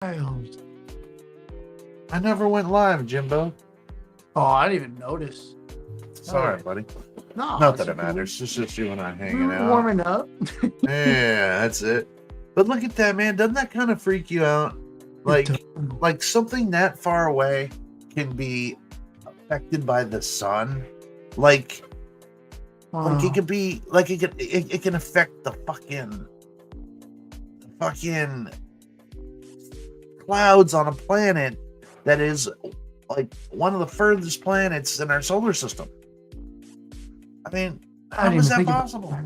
Wild. I never went live, Jimbo. Oh, I didn't even notice. Sorry, buddy. No, Not that it matters. It's just you and I We hanging were out. warming up. Yeah, that's it. But look at that, man. Doesn't that kind of freak you out? Like something that far away can be affected by the sun. Like it could be like it can affect the fucking clouds on a planet that is like one of the furthest planets in our solar system. I mean, how is that possible?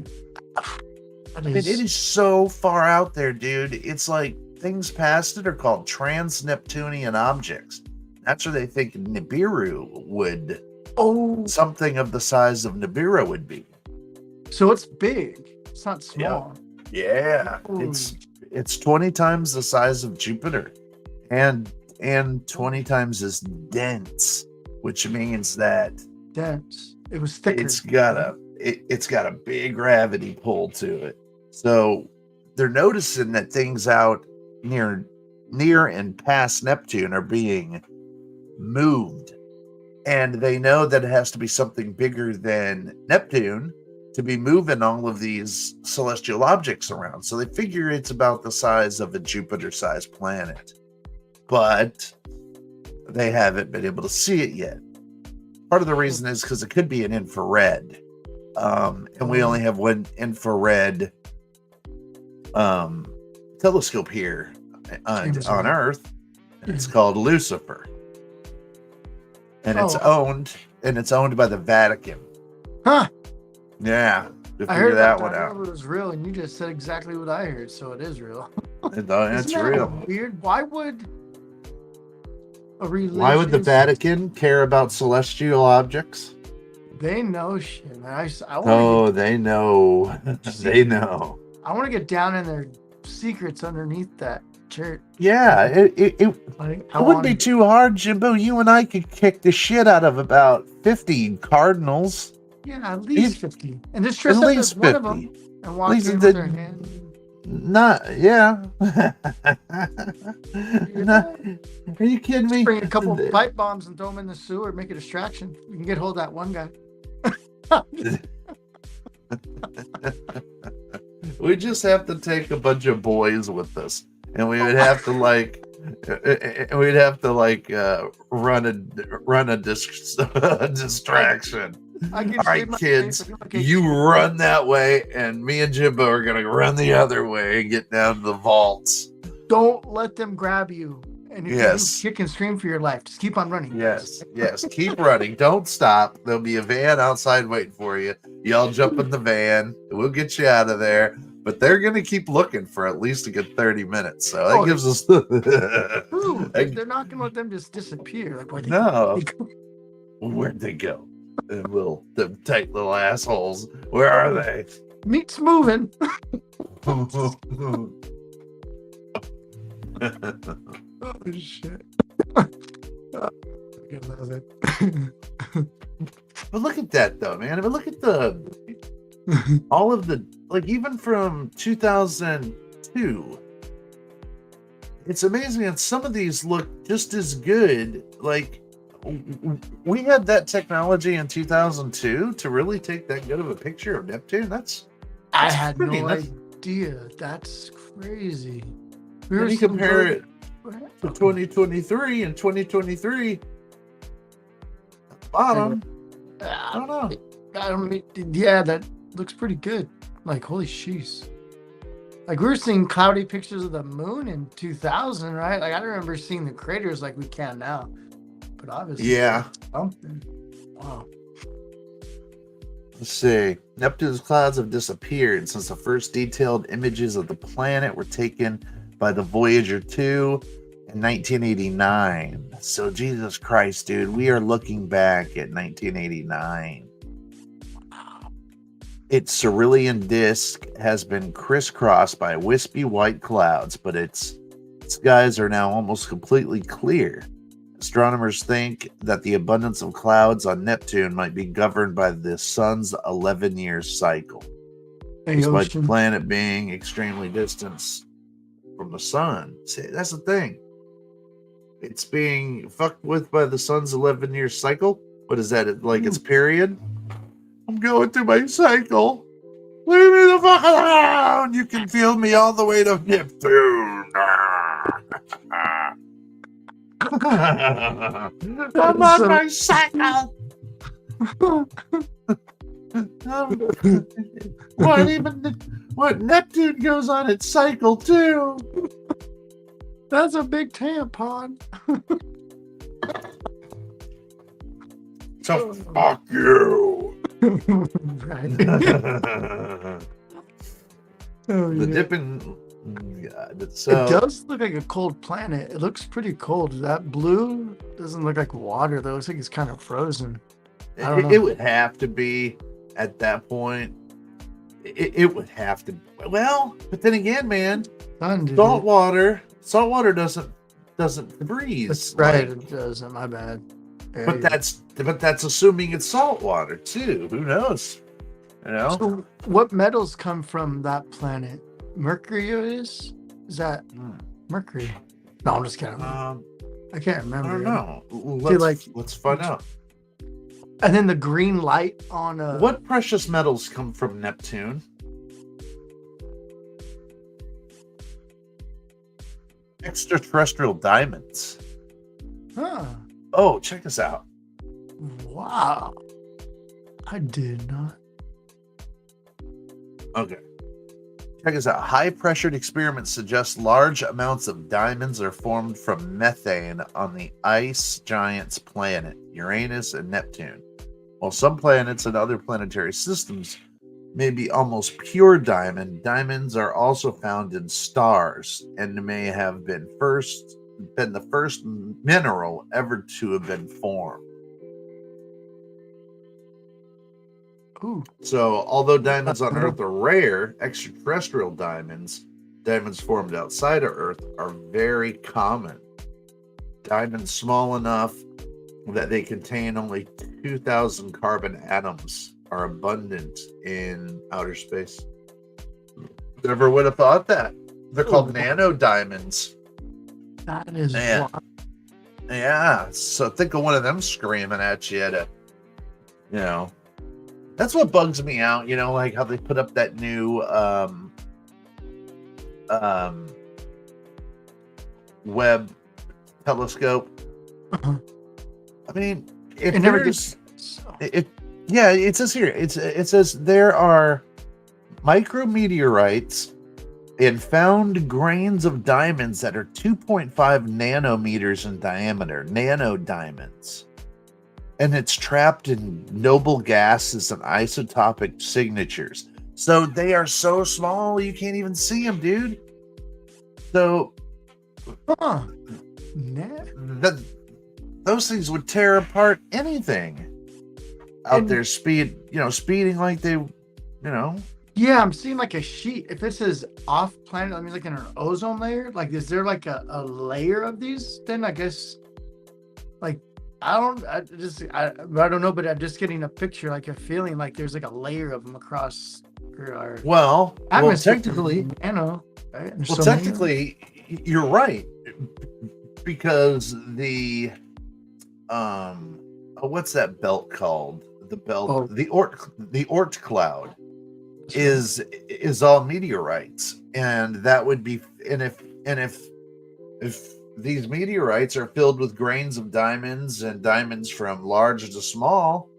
I mean, it is so far out there, dude. It's like things past it are called trans-Neptunian objects. That's where they think Nibiru would. Oh, something of the size of Nibiru would be. So it's big. It's not small. Yeah. It's 20 times the size of Jupiter, and 20 times as dense, which means that dense. It was thicker. It's got a big gravity pull to it. So they're noticing that things out near and past Neptune are being moved. And they know that it has to be something bigger than Neptune to be moving all of these celestial objects around. So they figure it's about the size of a Jupiter-sized planet. But they haven't been able to see it yet. Part of the reason is because it could be an infrared. And we only have one infrared telescope here on Earth. And it's called Lucifer. And it's owned by the Vatican. Huh. Yeah. I heard that one out. It was real, and you just said exactly what I heard, so it is real. It's real. Weird. Why would the Vatican care about celestial objects? They know shit, man. They know. They know. I want to get down in their secrets underneath that church. Yeah, it wouldn't be too hard, Jimbo. You and I could kick the shit out of about 50 cardinals. Yeah, at least 50. And just dress up as one of them and walk in with their hand. Yeah. Are you kidding me? Bring a couple of pipe bombs and throw them in the sewer, make a distraction. You can get hold of that one guy. We just have to take a bunch of boys with us, and we would have to run a distraction. All right, kids, you run that way, and me and Jimbo are gonna run the other way and get down to the vaults. Don't let them grab you. And if you kick and scream for your life, just keep on running. Yes, keep running. Don't stop. There'll be a van outside waiting for you. Y'all jump in the van. We'll get you out of there. But they're going to keep looking for at least a good 30 minutes. So that gives us... They're not going to let them just disappear. Like, where'd they go? And them tight little assholes. Where are they? Meat's moving. Oh, shit. I love it. But look at that, though, man. I mean, look at all of the, like, even from 2002, it's amazing that some of these look just as good. Like, we had that technology in 2002 to really take that good of a picture of Neptune. I had no idea. That's crazy. When you compare it to 2023 and 2023, bottom. I don't know. That looks pretty good. Like, holy sheesh. Like, we were seeing cloudy pictures of the moon in 2000, right? Like, I don't remember seeing the craters like we can now. But obviously, something. Wow. Let's see. Neptune's clouds have disappeared since the first detailed images of the planet were taken by the Voyager 2 in 1989. So, Jesus Christ, dude, we are looking back at 1989. Its cerulean disk has been crisscrossed by wispy white clouds, but its skies are now almost completely clear. Astronomers think that the abundance of clouds on Neptune might be governed by the sun's 11-year cycle. Despite the planet being extremely distant from the sun. See, that's the thing. it's being fucked with by the sun's 11-year cycle. What is that? Like its period? I'm going through my cycle. Leave me the fuck alone. You can feel me all the way to Neptune. I'm on my cycle. What Neptune goes on its cycle too. That's a big tampon. So fuck you. Right. Oh, The yeah. dipping. God, It so does look like a cold planet. It looks pretty cold. That blue doesn't look like water though. It looks like it's kind of frozen. I don't know. it would have to be at that point. It would have to. Well, but then again, man, Sun, dude. salt water doesn't freeze. That's right. like- It doesn't. My bad. Yeah, but that's assuming it's salt water too. Who knows? You know. So what metals come from that planet? Mercury is that Mercury? No, I'm just kidding. I can't I remember. don't know. Let's find out. And then the green light on What precious metals come from Neptune? Extraterrestrial diamonds. Huh. Oh, check this out. Wow. I did not. Okay. Check this out. High pressured experiments suggest large amounts of diamonds are formed from methane on the ice giant's planet, Uranus and Neptune. While some planets and other planetary systems may be almost pure diamond, diamonds are also found in stars and may have been the first mineral ever to have been formed. Ooh. So, although diamonds on Earth are rare, extraterrestrial diamonds formed outside of Earth, are very common. Diamonds small enough that they contain only 2,000 carbon atoms are abundant in outer space. Never would have thought that. They're called nano diamonds. That is Man. wild. Yeah, so think of one of them screaming at you at that's what bugs me out, like how they put up that new Webb telescope. Uh-huh. I mean, if It never there's, gets so. it says here, it says there are micrometeorites and found grains of diamonds that are 2.5 nanometers in diameter, nano diamonds. And it's trapped in noble gases and isotopic signatures. So they are so small you can't even see them, dude. So Huh. those things would tear apart anything out And- there speeding like they, Yeah, I'm seeing like a sheet. If it says off planet, I mean like in an ozone layer. Like, is there like a layer of these? Then I guess, like, I don't know, but I'm just getting a picture, like a feeling like there's like a layer of them across our well, atmosphere. technically, nano. Right? There's well, so many. technically, you're right, because the what's that belt called? The belt, Oh. the Oort cloud is all meteorites, and that would be, and if these meteorites are filled with grains of diamonds and diamonds from large to small,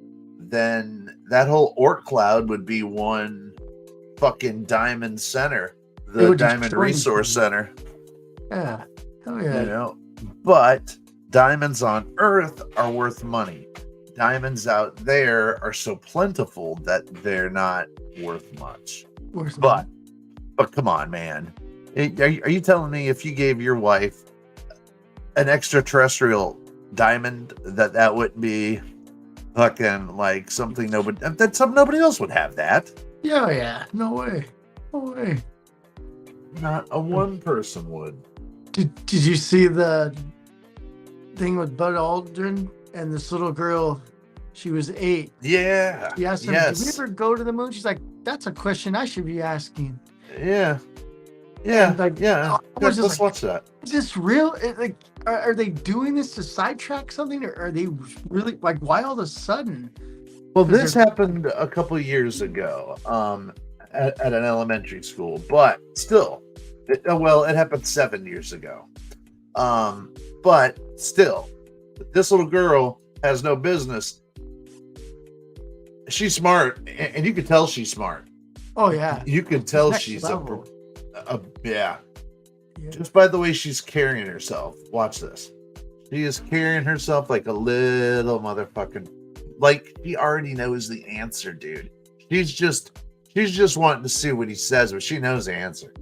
then that whole Oort cloud would be one fucking diamond center, the Diamond Resource Center. Yeah. Hell yeah. But diamonds on Earth are worth money. Diamonds out there are so plentiful that they're not worth much. But come on, man. Are you telling me if you gave your wife an extraterrestrial diamond that wouldn't be fucking like something nobody else would have that? Yeah. No way. Not a one person would. Did you see the thing with Bud Aldrin and this little girl? She was 8. Yeah. He asked him, Yes. "Did we ever go to the moon?" She's like, "That's a question I should be asking." Yeah. And like, Yeah. I was just Let's watch that. is this real? Like, are they doing this to sidetrack something, or are they really like? Why all of a sudden? Well, this happened a couple of years ago, at an elementary school, but still, it happened 7 years ago. But still, this little girl has no business. She's smart, and you can tell she's smart. Oh yeah, you can tell she's level. Yeah. Just by the way she's carrying herself. Watch this. She is carrying herself like a little motherfucking, like she already knows the answer, dude. She's just wanting to see what he says, but she knows the answer.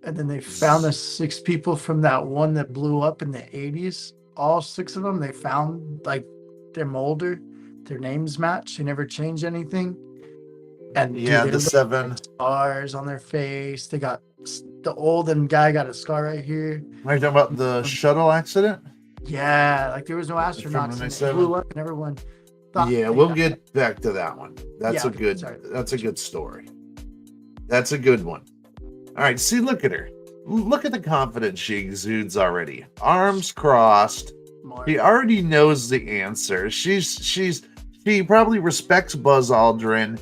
And then they found the 6 people from that one that blew up in the 80s. All 6 of them, they found like their molder, their names match. They never changed anything. And yeah, dude, the 7 scars on their face. They got the olden guy got a scar right here. Are you talking about the shuttle accident? Yeah, like there was no astronauts and it blew up and everyone thought. Yeah, we'll get back to that one. That's a good story. That's a good one. All right, see, look at her. Look at the confidence she exudes already. Arms crossed. She already knows the answer. She probably respects Buzz Aldrin,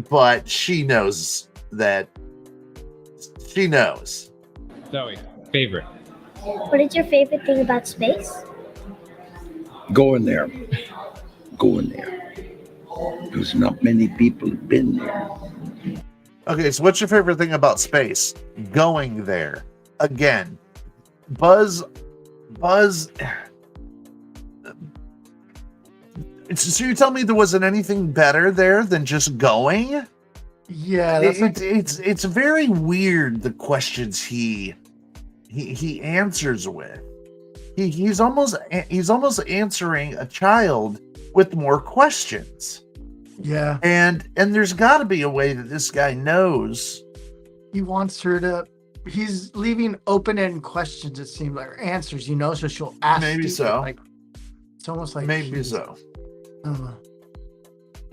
but she knows that. She knows. Zoe, favorite. What is your favorite thing about space? Going there. Because not many people have been there. Okay, so what's your favorite thing about space? Going there. Again, Buzz. So you tell me there wasn't anything better there than just going? Yeah, it's very weird, the questions he answers with. He's almost answering a child with more questions. Yeah. And there's got to be a way that this guy knows. He wants her to. He's leaving open-ended questions. It seems like, or answers, so she'll ask. Maybe so. Like it's almost like maybe so.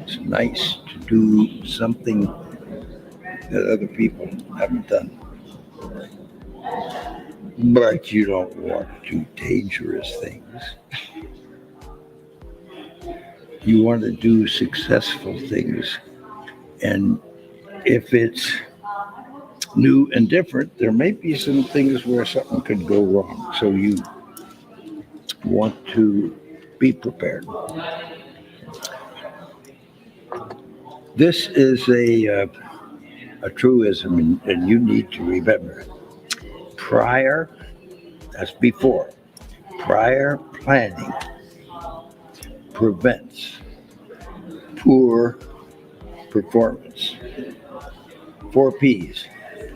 It's nice to do something that other people haven't done. But you don't want to do dangerous things. You want to do successful things. And if it's new and different, there may be some things where something could go wrong. So you want to be prepared. This is a truism, and you need to remember. Prior planning prevents poor performance. 4 P's.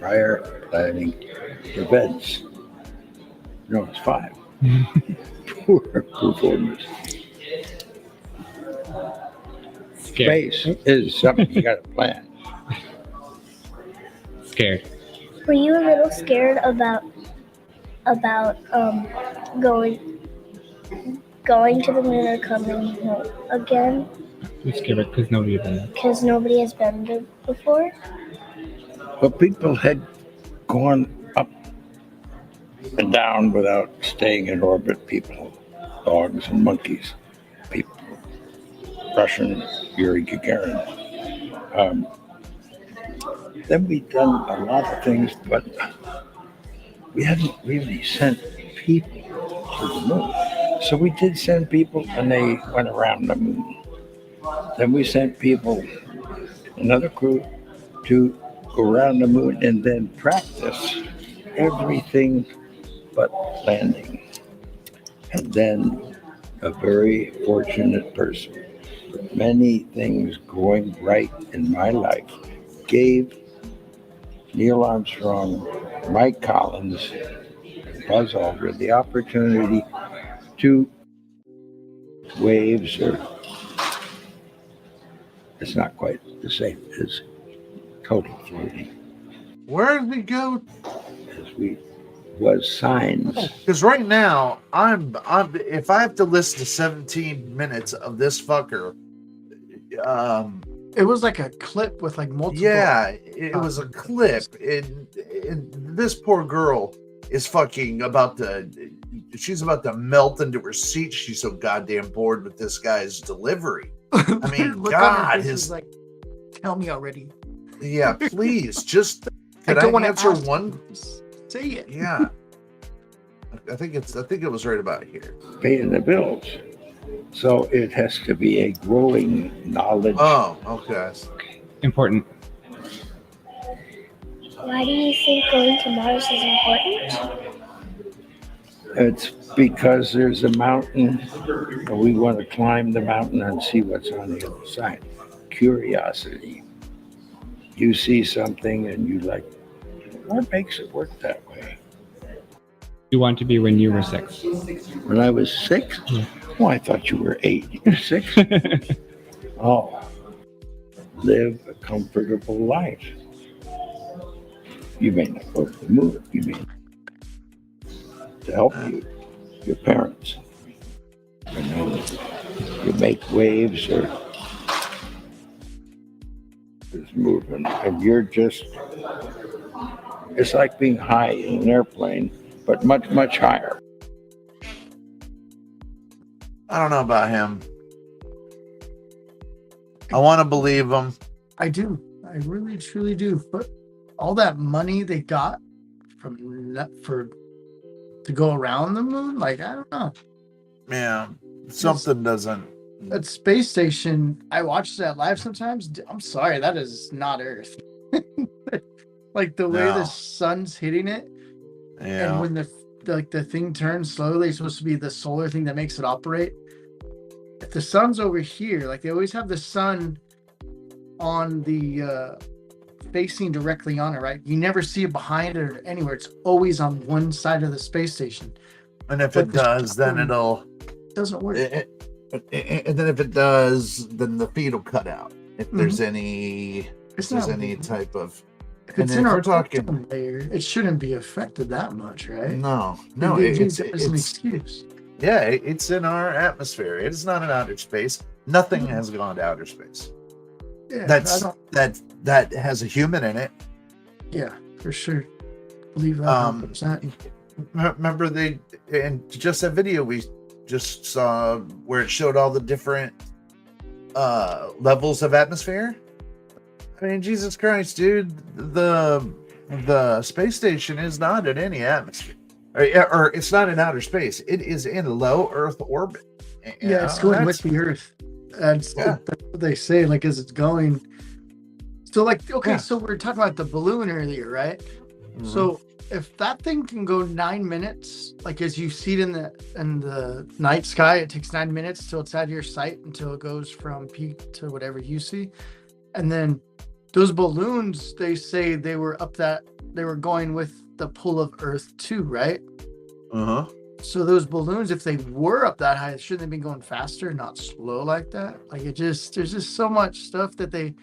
Prior planning prevents. No, it's 5. Poor performance. Space is something you got to plan. Scared. Were you a little scared about going to the moon or coming home again? I'm scared because nobody has been there. Because nobody has been there before? But people had gone up and down without staying in orbit. People, dogs and monkeys. People, Russian Yuri Gagarin. Then we've done a lot of things, but we hadn't really sent people to the moon. So we did send people, and they went around the moon. Then we sent people, another crew, to go around the moon and then practice everything but landing. And then a very fortunate person, with many things going right in my life, gave Neil Armstrong, Mike Collins, Buzz Aldrin the opportunity to waves, or it's not quite the same as total floating. Where did we go? Was signs. Because right now, I'm if I have to listen to 17 minutes of this fucker It was like a clip with like multiple. Yeah, it was a clip, and this poor girl is fucking about to. She's about to melt into her seat. She's so goddamn bored with this guy's delivery. I mean, Look on her God, face is like, tell me already. Yeah, please, just can don't I wanna answer ask one? you. Say it. Yeah, I think it was right about here. Paying the bills. So it has to be a growing knowledge. Oh, okay. Important. Why do you think going to Mars is important? It's because there's a mountain, and we want to climb the mountain and see what's on the other side. Curiosity. You see something and you like, what makes it work that way? You want to be when you were 6. When I was 6? Oh, I thought you were 8. You're 6? Oh, live a comfortable life. You may not go to the moon. You may to help you, your parents. And then you make waves or there's movement, and you're just, it's like being high in an airplane, but much, much higher. I don't know about him. I want to believe him. I do. I really, truly do. But all that money they got from that to go around the moon, like, I don't know. Yeah, something doesn't. That space station, I watch that live sometimes. I'm sorry, that is not Earth. Like the way the No. sun's hitting it, and Yeah, when the thing turns slowly, it's supposed to be the solar thing that makes it operate. If the sun's over here, like they always have the sun on the facing directly on it, right? You never see it behind it or anywhere. It's always on one side of the space station. and if But it the does, then sun it doesn't work. and then if it does, then the feed will cut out. If there's any, It's there's not any big. type of. If And it's then in if our we're talking, ozone layer, it shouldn't be affected that much, right? no, They use it's it as an it's excuse. yeah, it's in our atmosphere. It is not in outer space. Nothing has gone to outer space. Yeah, I That's don't, that has a human in it. yeah, for sure. Believe that Um, 100%. Remember and just that video we just saw where it showed all the different levels of atmosphere. I mean, Jesus Christ, dude, the space station is not in any atmosphere, or it's not in outer space. It is in low Earth orbit. You Yeah, it's know, going with the Earth. That's what they say, like, as it's going. So, like, okay, Yeah. so we were talking about the balloon earlier, right? Mhm. So, if that thing can go 9 minutes, like as you see it in the night sky, it takes 9 minutes till it's out of your sight until it goes from peak to whatever you see. And then those balloons, they say they were going with the pull of Earth too, right? Uh-huh. So those balloons, if they were up that high, shouldn't they be going faster, not slow like that? Like there's just so much stuff that they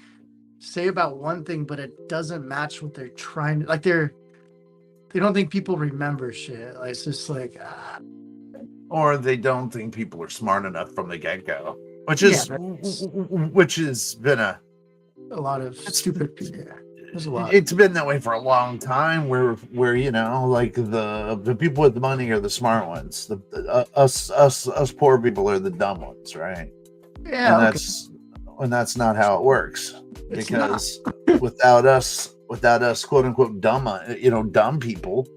say about one thing, but it doesn't match what they're trying to, like they don't think people remember shit. Like it's just like Or they don't think people are smart enough from the get-go, which Yeah, is which has been a lot of stupid. Yeah, there's a lot. it's been that way for a long time where you know, like the people with the money are the smart ones, us poor people are the dumb ones, right? Yeah, And okay. that's not how it works, It's because without us quote unquote dumb people,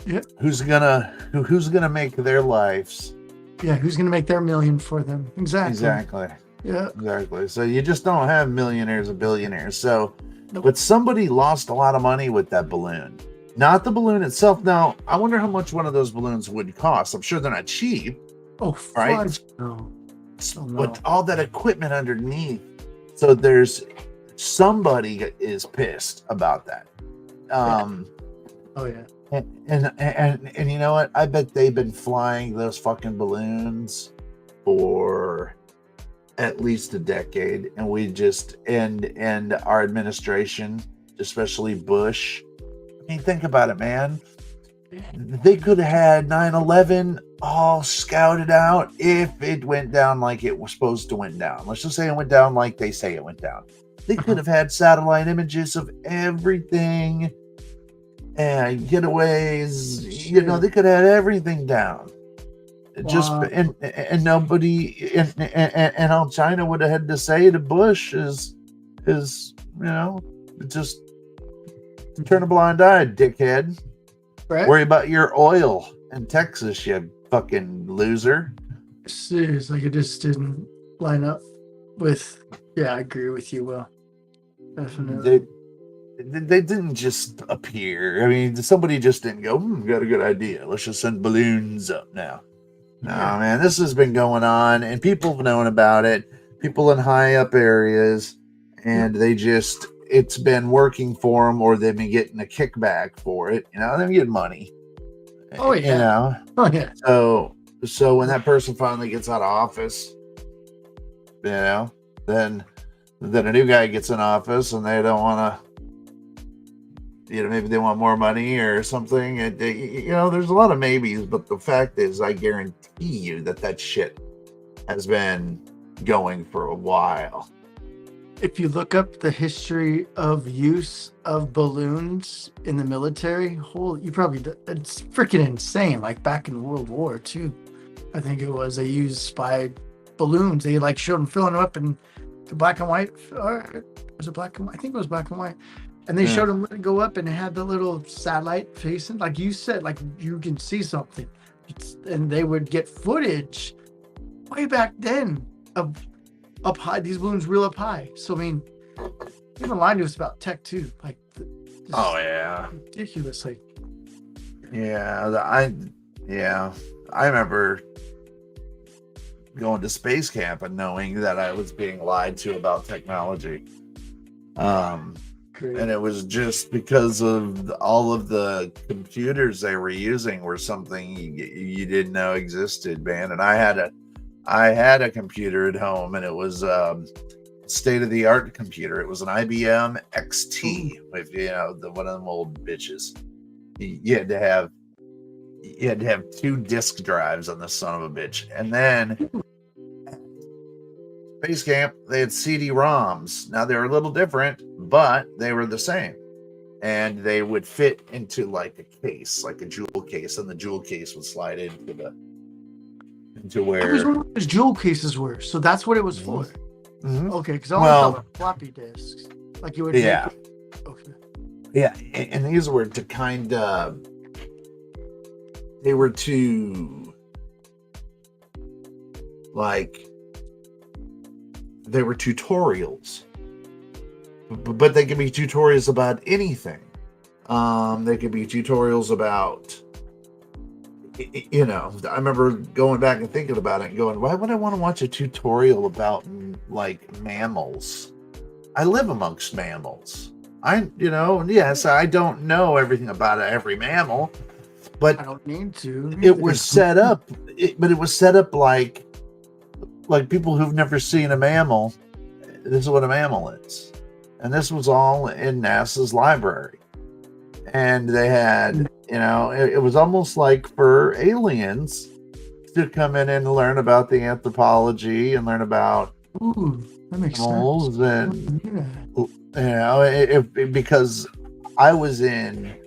Yeah. who's gonna make their lives Yeah, who's gonna make their million for them? Exactly. Yeah. Exactly. So you just don't have millionaires and billionaires. So, Nope. but somebody lost a lot of money with that balloon. Not the balloon itself. Now, I wonder how much one of those balloons would cost. I'm sure they're not cheap, Oh, Right? fudge. No. Oh, no. with all that equipment underneath. So there's somebody is pissed about that. Oh yeah. And you know what? I bet they've been flying those fucking balloons for at least a decade, and we just and our administration, especially Bush. I mean, think about it, man. they could have had 9/11 all scouted out if it went down like it was supposed to went down. Let's just say it went down like they say it went down. They could have had satellite images of everything and getaways. You know, they could have had everything down. Just Wow. and nobody and all China would have had to say to Bush is just turn a blind eye, dickhead. Right? Worry about your oil in Texas, you fucking loser. Serious, like it just didn't line up with. Yeah, I agree with you, Will. Definitely. They didn't just appear. I mean, somebody just didn't go, got a good idea. Let's just send balloons up now. No, man, this has been going on, and people have known about it. People in high up areas, and it's been working for them, or they've been getting a kickback for it. You know, they've been getting money. Oh, yeah. You know, Oh yeah. so when that person finally gets out of office, you know, then a new guy gets in office, and they don't want to. You know, maybe they want more money or something. You know, there's a lot of maybes, but the fact is, I guarantee you that shit has been going for a while. If you look up the history of use of balloons in the military, it's freaking insane. Like back in World War II, I think it was, they used spy balloons. They like showed them filling them up in the black and white. Or was it black and white? I think it was black and white. And they showed them let it go up, and it had the little satellite facing, like you said, like you can see something. And they would get footage way back then of up high, these balloons real up high. So I mean, even lied to us about tech too. Like, Oh yeah, ridiculous. Like, I remember going to space camp and knowing that I was being lied to about technology. And it was just because of all of the computers they were using were something you didn't know existed, man. And I had a computer at home, and it was state-of-the-art computer. It was an IBM XT with one of them old bitches. You had to have 2 disk drives on the son of a bitch, and then. Space Camp, they had CD-ROMs. Now they're a little different, but they were the same, and they would fit into like a case, like a jewel case, and the jewel case would slide into where. I was wondering what those jewel cases were. So that's what it was for. Mm-hmm. Okay, because I only thought of floppy disks, like you would. Yeah. Okay. Yeah, and these were to kind of. They were to like. They were tutorials, but they could be tutorials about anything. They could be tutorials about, I remember going back and thinking about it and going, why would I want to watch a tutorial about like mammals? I live amongst mammals. Yes, I don't know everything about every mammal, but I don't need to. It was set up, but it was set up like people who've never seen a mammal. This is what a mammal is, and this was all in NASA's library. And they had, it was almost like for aliens to come in and learn about the anthropology and learn about that makes animals sense. and because I was in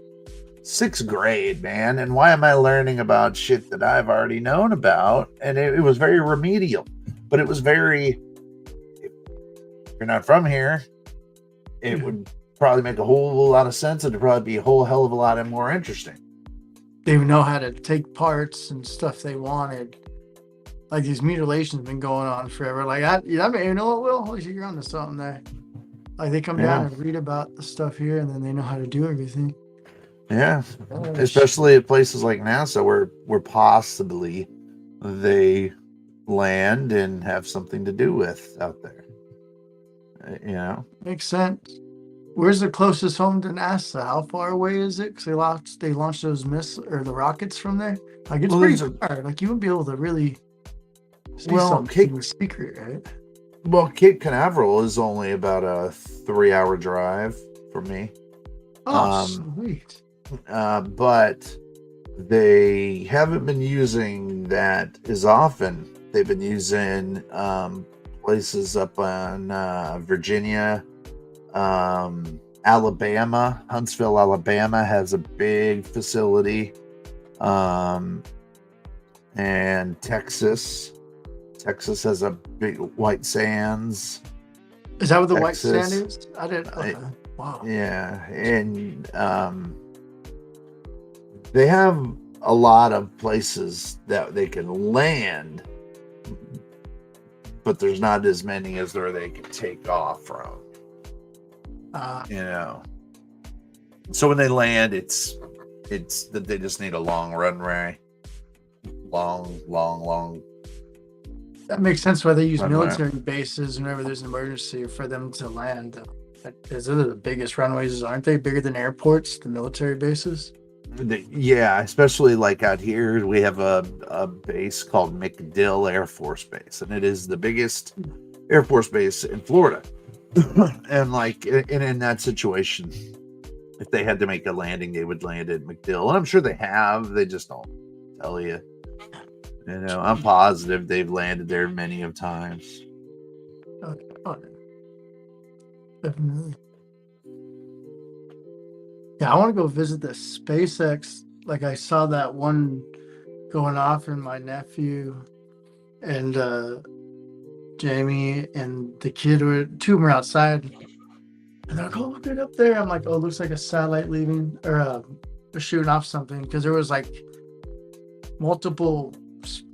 6th grade, man, and why am I learning about shit that I've already known about? And it was very remedial. But it was very, if you're not from here, it would probably make a whole lot of sense. It'd probably be a whole hell of a lot more interesting. They would know how to take parts and stuff they wanted. Like these mutilations have been going on forever. Like, you know what, Will? Holy shit, you're onto something there. Like they come down and read about the stuff here, and then they know how to do everything. Yeah, especially at places like NASA where possibly they land and have something to do with out there. Makes sense. Where's the closest home to NASA? How far away is it? Because they launched those missiles or the rockets from there. Like it's pretty far. Like you wouldn't be able to really see something secret, right? Well, Cape Canaveral is only about a 3-hour drive for me. Oh, sweet. But they haven't been using that as often. They've been using places up on Virginia, Alabama. Huntsville, Alabama has a big facility, and Texas has a big White Sands. Is that what the white Texas. sand is? I didn't. Okay. Wow. Yeah, and they have a lot of places that they can land, but there's not as many as where they can take off from. So when they land, it's that they just need a long runway, long. That makes sense why they use Runway. military bases whenever there's an emergency for them to land. Because they're the biggest runways, aren't they? Bigger than airports, the military bases? Yeah, especially like out here, we have a base called MacDill Air Force Base, and it is the biggest Air Force base in Florida. And like, in that situation, if they had to make a landing, they would land at MacDill, and I'm sure they have. They just don't tell you. I'm positive they've landed there many of times. Okay. Oh, definitely. Yeah, I want to go visit the SpaceX. Like, I saw that one going off, and my nephew and Jamie and the kid two of them were outside, and they're like, "Oh, look it up there." I'm like, "Oh, it looks like a satellite leaving or shooting off something," because there was like multiple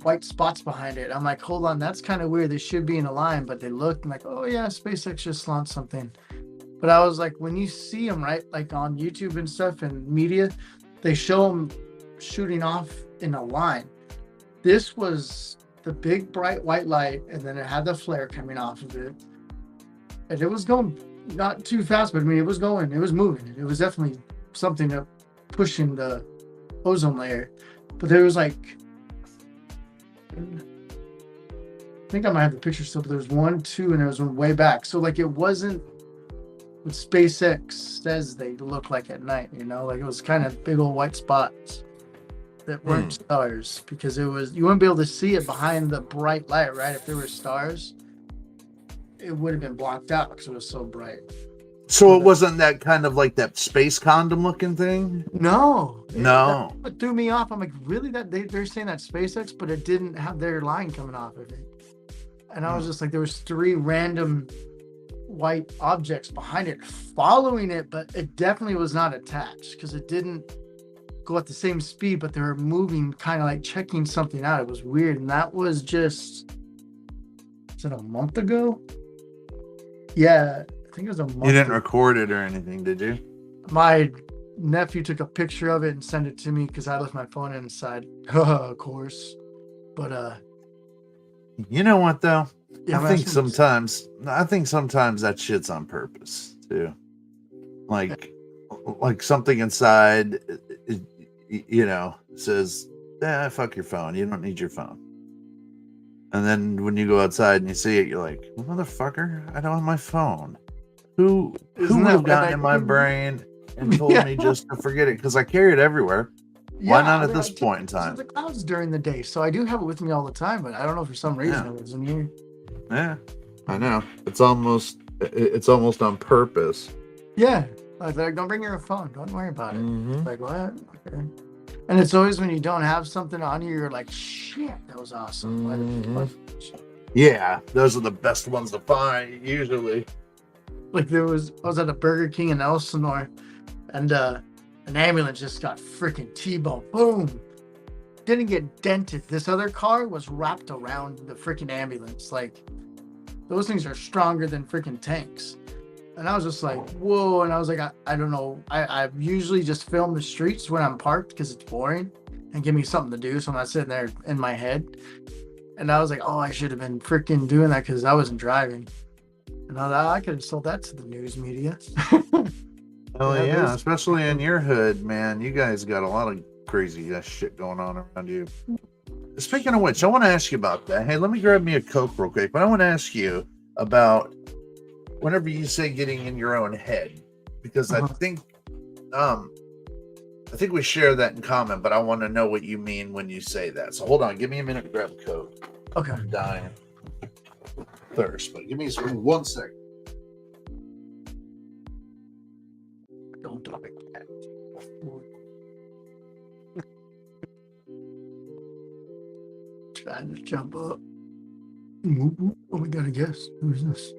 white spots behind it. I'm like, "Hold on, that's kind of weird. They should be in a line," but they looked and like, "Oh yeah, SpaceX just launched something." But I was like, when you see them, right, like on YouTube and stuff and media, they show them shooting off in a line. This was the big bright white light, and then it had the flare coming off of it. And it was going not too fast, but I mean, it was moving. It was definitely something up pushing the ozone layer. But there was like, I think I might have the picture still, but there was 1, 2, and there was one way back. So like, it wasn't what SpaceX says they look like at night, like it was kind of big old white spots that weren't stars, because you wouldn't be able to see it behind the bright light, right? If there were stars, it would have been blocked out because it was so bright. So it wasn't that kind of like that space condom looking thing? No. It threw me off. I'm like, really? That they're saying that SpaceX, but it didn't have their line coming off of it. And I was just like, there was 3 random white objects behind it following it, but it definitely was not attached because it didn't go at the same speed, but they were moving, kind of like checking something out. It was weird. And that was just, is it a month ago? Yeah, I think it was a month. You didn't record it or anything, did you? My nephew took a picture of it and sent it to me because I left my phone inside. Of course. But you know what though? yeah, I think sometimes that shit's on purpose too. Like something inside, says, fuck your phone. You don't need your phone. And then when you go outside and you see it, you're like, motherfucker, I don't have my phone. Who would have gotten in my brain and told me just to forget it? Because I carry it everywhere. Why not at this point in time? The clouds during the day, so I do have it with me all the time, but I don't know, for some reason it was in here. Yeah, I know. It's almost on purpose. Yeah, like don't bring your phone. Don't worry about it. Mm-hmm. Like, what? Okay. And it's always when you don't have something on you, you're like, shit, that was awesome. Mm-hmm. Yeah, those are the best ones to find usually. Like I was at a Burger King in Elsinore, and an ambulance just got freaking T-boned. Boom. Didn't get dented. This other car was wrapped around the freaking ambulance. Like, those things are stronger than freaking tanks. And I was just like, whoa. And I was like, I don't know. I usually just film the streets when I'm parked because it's boring and give me something to do so I'm not sitting there in my head. And I was like, oh, I should have been freaking doing that because I wasn't driving. And I could have sold that to the news media. Oh yeah, especially in your hood, man. You guys got a lot of crazy shit going on around you. Speaking of which, I want to ask you about that. Hey, let me grab me a Coke real quick. But I want to ask you about whenever you say getting in your own head, because I think I think we share that in common, but I want to know what you mean when you say that. So hold on, give me a minute to grab a coat. Okay. I'm dying thirst, but give me 1 second. Don't talk like that. Trying to jump up. Oh, we got a guest. Who's this?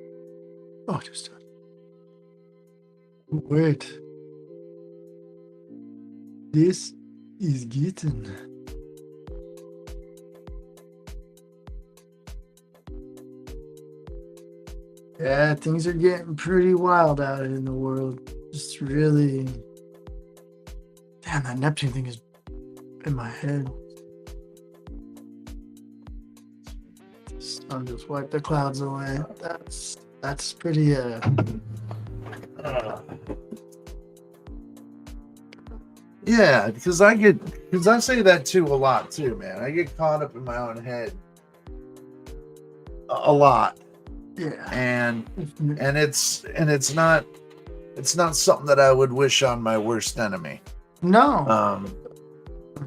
Oh, just wait. This is Gitten. Yeah, things are getting pretty wild out in the world. Just really. Damn, that Neptune thing is in my head. Sun just wiped the clouds away. That's pretty Yeah, because I say that too a lot too, man. I get caught up in my own head a lot. yeah. And it's not something that I would wish on my worst enemy. No.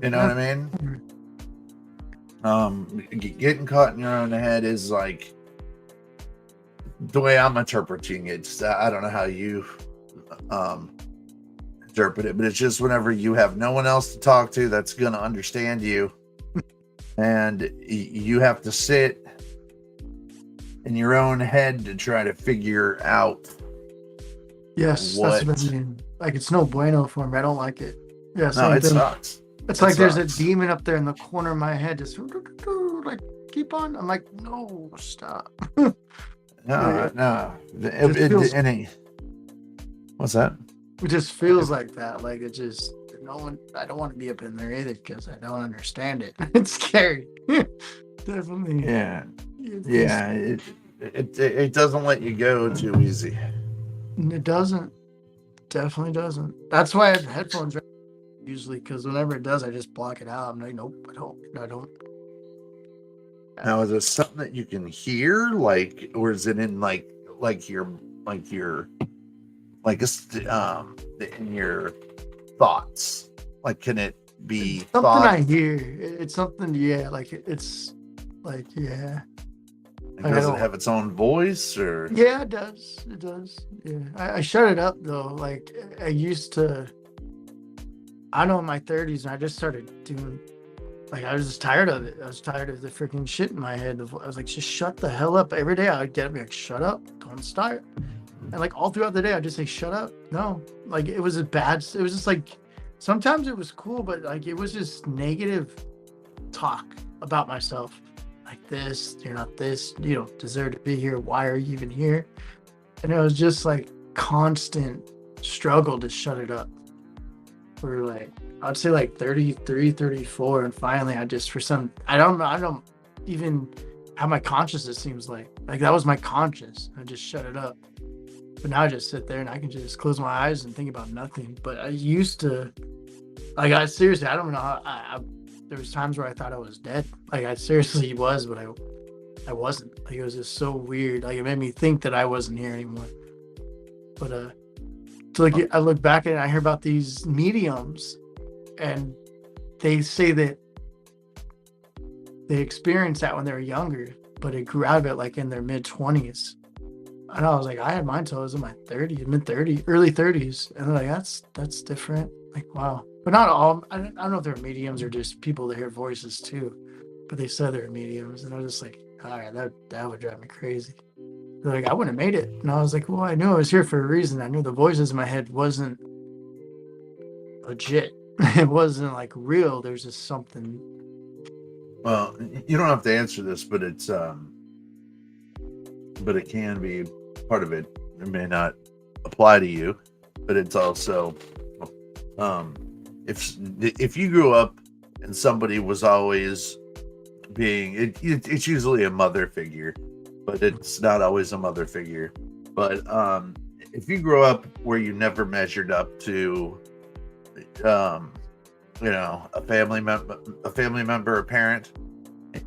You know what I mean? Getting caught in your own head is like the way I'm interpreting it. I don't know how you interpret it, but it's just whenever you have no one else to talk to that's going to understand you, and you have to sit in your own head to try to figure out. Yes, that's what I mean. Like, it's no bueno for me. I don't like it. Yeah, No, same it thing. sucks. It's like there's a demon up there in the corner of my head, just like keep on. I'm like, no, stop. No. What's that? It just feels like that. Like it just no one. I don't want to be up in there either because I don't understand it. It's scary. Definitely. Yeah. Yeah. It doesn't let you go too easy. It doesn't. Definitely doesn't. That's why I have headphones usually, because whenever it does, I just block it out. I'm like, nope, I don't. Now, is it something that you can hear, like, or is it in in your thoughts? Like, can it be It's something I hear? It's something, yeah. Like it's like, yeah. Does it have its own voice, or? Yeah, it does. It does. Yeah, I shut it up though. Like I used to. I know in my 30s, and I just started doing. Like I was just tired of it. I was tired of the freaking shit in my head. I was like, just shut the hell up. Every day I would get up and be like, shut up, don't start. And like all throughout the day, I'd just say, shut up. No, like it was it was just like, sometimes it was cool, but like it was just negative talk about myself. Like this, you're not this, you don't deserve to be here. Why are you even here? And it was just like constant struggle to shut it up. For like, I'd say like 33, 34. And finally I just, I don't even have my consciousness, seems like that was my conscience. I just shut it up. But now I just sit there and I can just close my eyes and think about nothing. But I used to, like, I seriously, I don't know how, there was times where I thought I was dead. Like I seriously was, but I wasn't. Like it was just so weird. Like it made me think that I wasn't here anymore. But so like I look back and I hear about these mediums, and they say that they experienced that when they were younger, but it grew out of it like in their mid-20s. And I was like, I had mine till I was in my 30s, mid-30s, early 30s. And they're like, that's different. Like, wow. But not all. I don't know if they're mediums or just people that hear voices too. But they said they're mediums. And I was just like, all right, that would drive me crazy. They're like, I wouldn't have made it. And I was like, well, I knew I was here for a reason. I knew the voices in my head wasn't legit. It wasn't like real. There's just something. Well, you don't have to answer this, but it's but it can be part of it. It may not apply to you, but it's also if you grew up and somebody was always being it's usually a mother figure, but it's not always a mother figure. But if you grow up where you never measured up to a family member, a parent,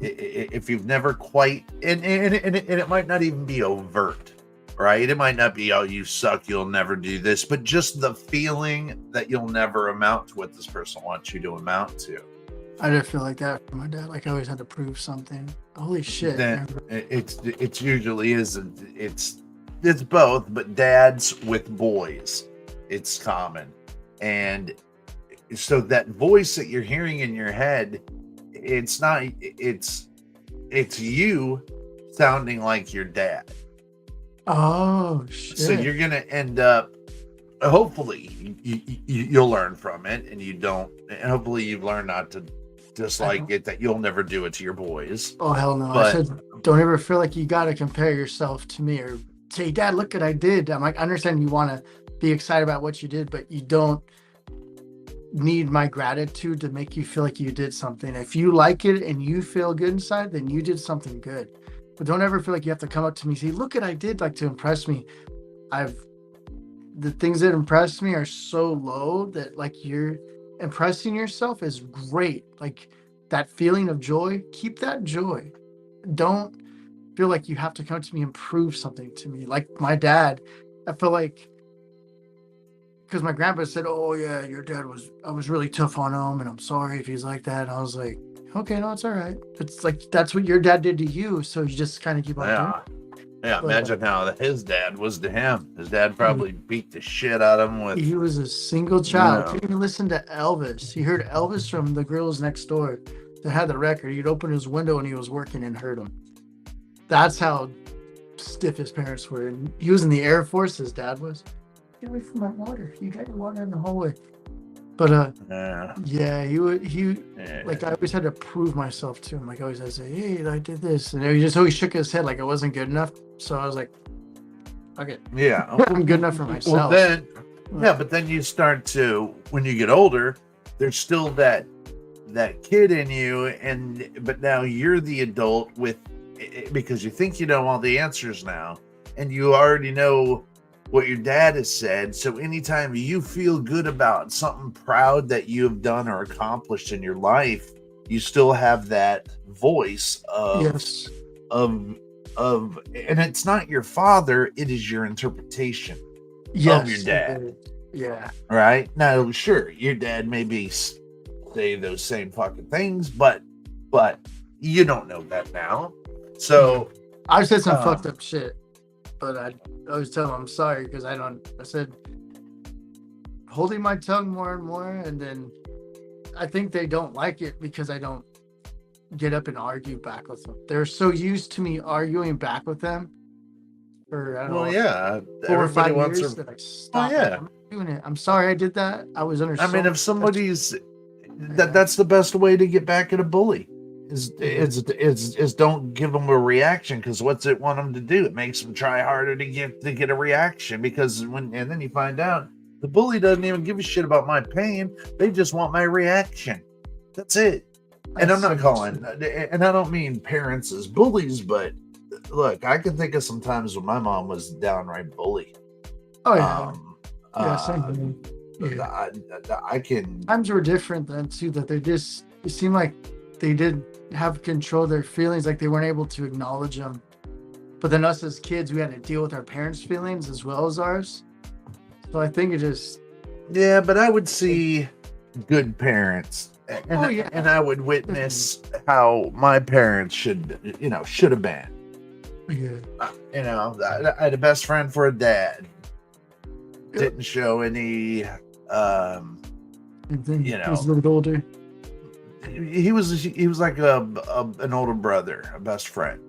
if you've never quite, and it might not even be overt, right? It might not be, oh, you suck, you'll never do this, but just the feeling that you'll never amount to what this person wants you to amount to. I didn't feel like that from my dad. Like I always had to prove something. Holy shit. Then it's usually it's both, but dads with boys, it's common. And so that voice that you're hearing in your head, it's you sounding like your dad. Oh shit. So you're gonna end up, hopefully you'll learn from it, and hopefully you've learned not to dislike it, that you'll never do it to your boys. Oh hell no. But, I said don't ever feel like you gotta compare yourself to me or say, Dad, look what I did. I'm like, I understand you want to be excited about what you did, but you don't need my gratitude to make you feel like you did something. If you like it and you feel good inside, then you did something good. But don't ever feel like you have to come up to me and say, look what I did, like to impress me. The things that impress me are so low that like you're impressing yourself is great. Like that feeling of joy, keep that joy. Don't feel like you have to come to me and prove something to me. Like my dad, I feel like, because my grandpa said, oh yeah, your dad I was really tough on him and I'm sorry if he's like that. And I was like, okay, no, it's all right. It's like, that's what your dad did to you. So you just kind of keep on doing it. Yeah, imagine how his dad was to him. His dad probably beat the shit out of him. He was a single child. Couldn't even listen to Elvis. He heard Elvis from the girls next door that had the record. He'd open his window and he was working and heard him. That's how stiff his parents were. And he was in the Air Force, his dad was. Get away from my water. You got your water in the hallway. But yeah, like I always had to prove myself to him. Like I always had to say, hey, I did this. And he just always shook his head like it wasn't good enough. So I was like, okay. Yeah. I'm good enough for myself. Well, but then you start to, when you get older, there's still that kid in you, but now you're the adult because you think you know all the answers now, and you already know what your dad has said. So anytime you feel good about something proud that you have done or accomplished in your life, you still have that voice of and it's not your father, it is your interpretation of your dad. Yeah. Right? Now, sure, your dad maybe say those same fucking things, but you don't know that now. So I said some fucked up shit. But I always tell them I'm sorry because I said holding my tongue more and more, and then I think they don't like it because I don't get up and argue back with them. They're so used to me arguing back with them for, I don't know, 4 or 5 years that I stopped. I'm doing it. I'm sorry I did that. I was under. I mean, if somebody's that's the best way to get back at a bully. Is don't give them a reaction, because what's it want them to do? It makes them try harder to get a reaction, because and then you find out the bully doesn't even give a shit about my pain. They just want my reaction. That's it. And I'm not calling, and I don't mean parents as bullies, but look, I can think of some times when my mom was downright bully. Oh yeah. Same thing. I can. Times were different then too. That it seemed like they didn't have control of their feelings, like they weren't able to acknowledge them. But then us as kids, we had to deal with our parents' feelings as well as ours. So I think it just... Yeah, but I would see good parents, and I would witness how my parents should have been. Yeah. I had a best friend for a dad. Didn't show any, He was a little older. He was like an older brother, a best friend.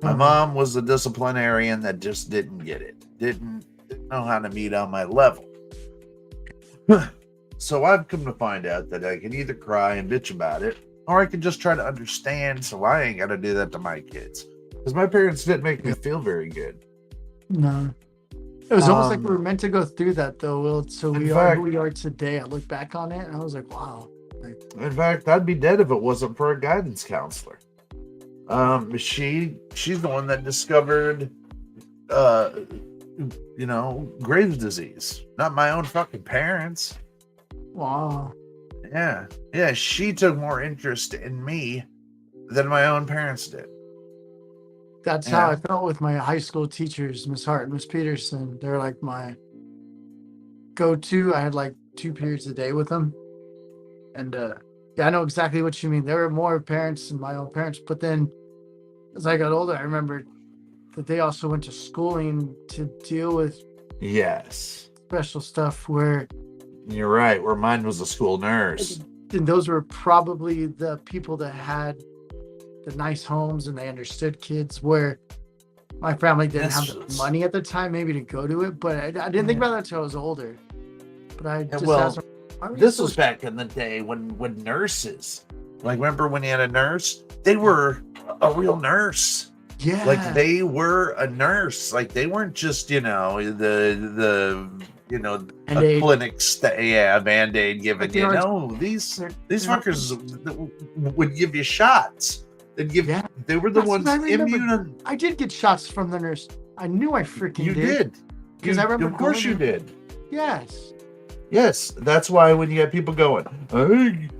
My mom was a disciplinarian that just didn't get it. Didn't know how to meet on my level. So I've come to find out that I can either cry and bitch about it, or I can just try to understand, so I ain't got to do that to my kids. Because my parents didn't make me feel very good. No. It was almost like we were meant to go through that, though, Will. So we are who we are today. I look back on it, and I was like, wow. In fact, I'd be dead if it wasn't for a guidance counselor. She's the one that discovered, Graves' disease. Not my own fucking parents. Wow. Yeah. She took more interest in me than my own parents did. That's how I felt with my high school teachers, Miss Hart and Miss Peterson. They're like my go-to. I had like 2 periods a day with them. And yeah, I know exactly what you mean. There were more parents than my own parents. But then as I got older, I remember that they also went to schooling to deal with Yes. special stuff where You're right. Where mine was a school nurse. and those were probably the people that had the nice homes and they understood kids, where my family didn't have the money at the time maybe to go to it. But I didn't think about that until I was older. But I just asked them, this was back in the day when nurses, like, remember when you had a nurse? They were a real nurse. Yeah. Like, they were a nurse. Like, they weren't just, the a clinic Band-Aid giving Like, you. No, these fuckers would give you shots. They'd give. Yeah. They were the That's ones what I remember. immune. I did get shots from the nurse. I knew I freaking You did. did. Because I remember Of course you did. Yes. Yes, that's why when you have people going, hey,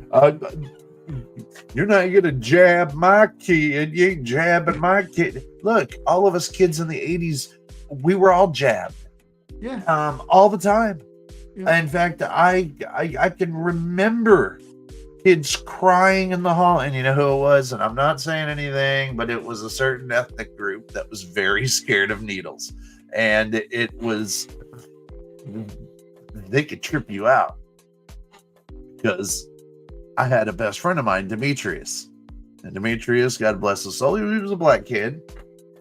you're not going to jab my kid. You ain't jabbing my kid. Look, all of us kids in the 80s, we were all jabbed. Yeah. All the time. Yeah. In fact, I can remember kids crying in the hall. And you know who it was? And I'm not saying anything, but it was a certain ethnic group that was very scared of needles. And it was... they could trip you out, because I had a best friend of mine, Demetrius, and Demetrius, God bless his soul, he was a black kid,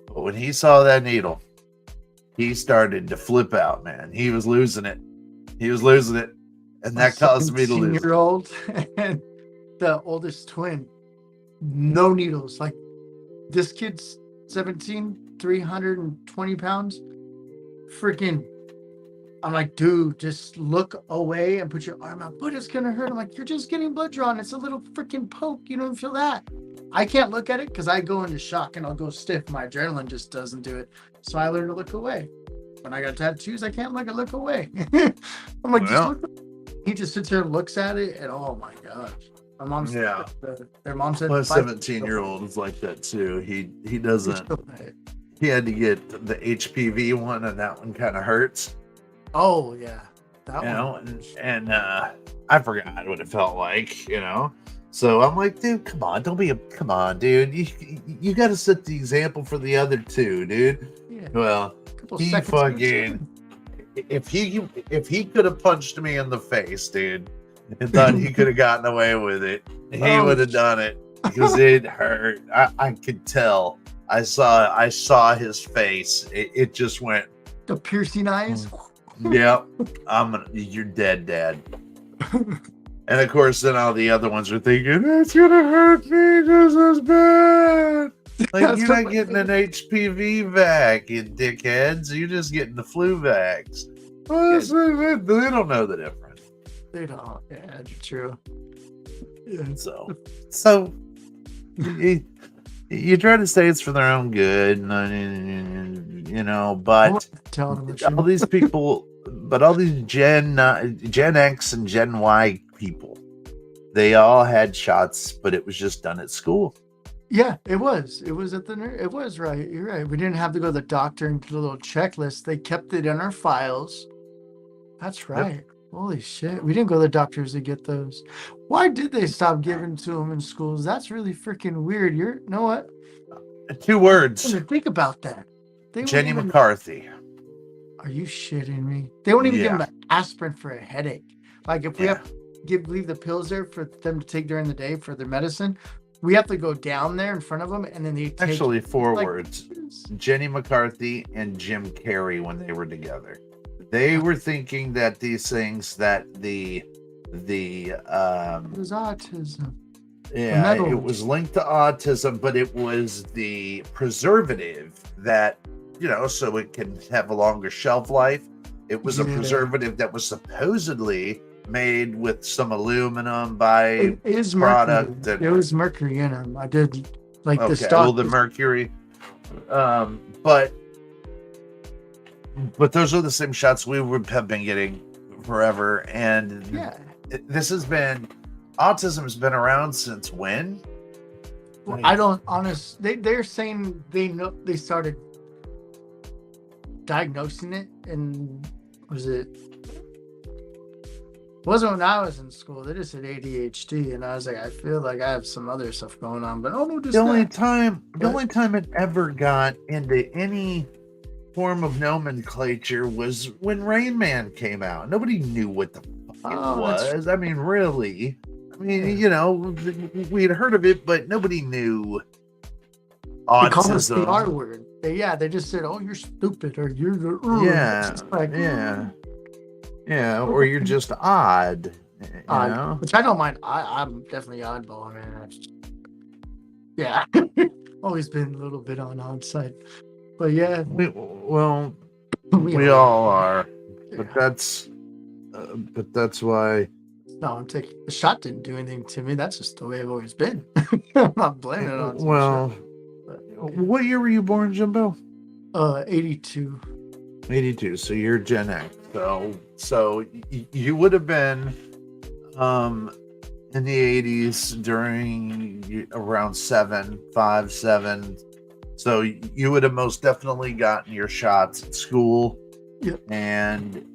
but when he saw that needle, he started to flip out, man. He was losing it, and that caused me to lose it. 17-year-old and the oldest twin, no needles. Like, this kid's 17, 320 pounds, freaking. I'm like, dude, just look away and put your arm out. But it's going to hurt. I'm like, you're just getting blood drawn. It's a little freaking poke. You don't feel that. I can't look at it because I go into shock and I'll go stiff. My adrenaline just doesn't do it. So I learned to look away. When I got tattoos, I can't look away. I'm like, just look. He just sits there and looks at it. And oh my gosh. My mom said, their mom said, my 17-year-old is like that too. He doesn't. He had to get the HPV one, and that one kind of hurts. Oh yeah, and I forgot what it felt like, So I'm like, dude, come on, dude. You got to set the example for the other two, dude. Yeah. Well, he fucking, if he could have punched me in the face, dude, and thought he could have gotten away with it, he would have done it, because it hurt. I could tell. I saw his face. It just went. The piercing eyes. Yep, you're dead, Dad. And of course, then all the other ones are thinking, it's gonna hurt me just as bad. Like, you're not getting an HPV vac, you dickheads. You're just getting the flu vax. They don't know the difference. They don't. Yeah, that's true. Yeah. So you try to say it's for their own good, but all these people, all these Gen X and Gen Y people, they all had shots, but it was just done at school. Yeah, it was. It was at the it was right. You're right. We didn't have to go to the doctor and do a little checklist. They kept it in our files. That's right. Yep. Holy shit. We didn't go to the doctors to get those. Why did they stop giving to them in schools? That's really freaking weird. You know what? 2 words. Think about that. Jenny McCarthy. Are you shitting me? They won't even give them an aspirin for a headache. Like, if we have to leave the pills there for them to take during the day for their medicine, we have to go down there in front of them, and then they take... Actually, 4 words. Jenny McCarthy and Jim Carrey when they were together. They were thinking that these things that it was autism. Yeah, it was linked to autism, but it was the preservative that, so it can have a longer shelf life. It was a preservative that was supposedly made with some aluminum by product. It was mercury in them. I did the stock. Well, the mercury. But those are the same shots we have been getting forever. And autism has been around since when? I don't they're saying they started diagnosing it, and wasn't when I was in school. They just said ADHD, and I was like, I feel like I have some other stuff going on, but no, just The only that. time it ever got into any form of nomenclature was when Rain Man came out. Nobody knew what the fuck it was. I mean, really. I mean, you know, we had heard of it, but nobody knew They called us the autism. R word. They just said, "Oh, you're stupid," or "You're the Yeah, yeah, or you're just odd. You know? Which I don't mind. I'm definitely oddball, man. Yeah, always been a little bit on odd side, but yeah, We all are, but that's why. No, I'm taking the shot. Didn't do anything to me. That's just the way I've always been. I'm not blaming it on some shit. What year were you born, Jimbo? 82. 82. So you're Gen X. So you would have been in the 80s during around 5, 7. So you would have most definitely gotten your shots at school. Yep. And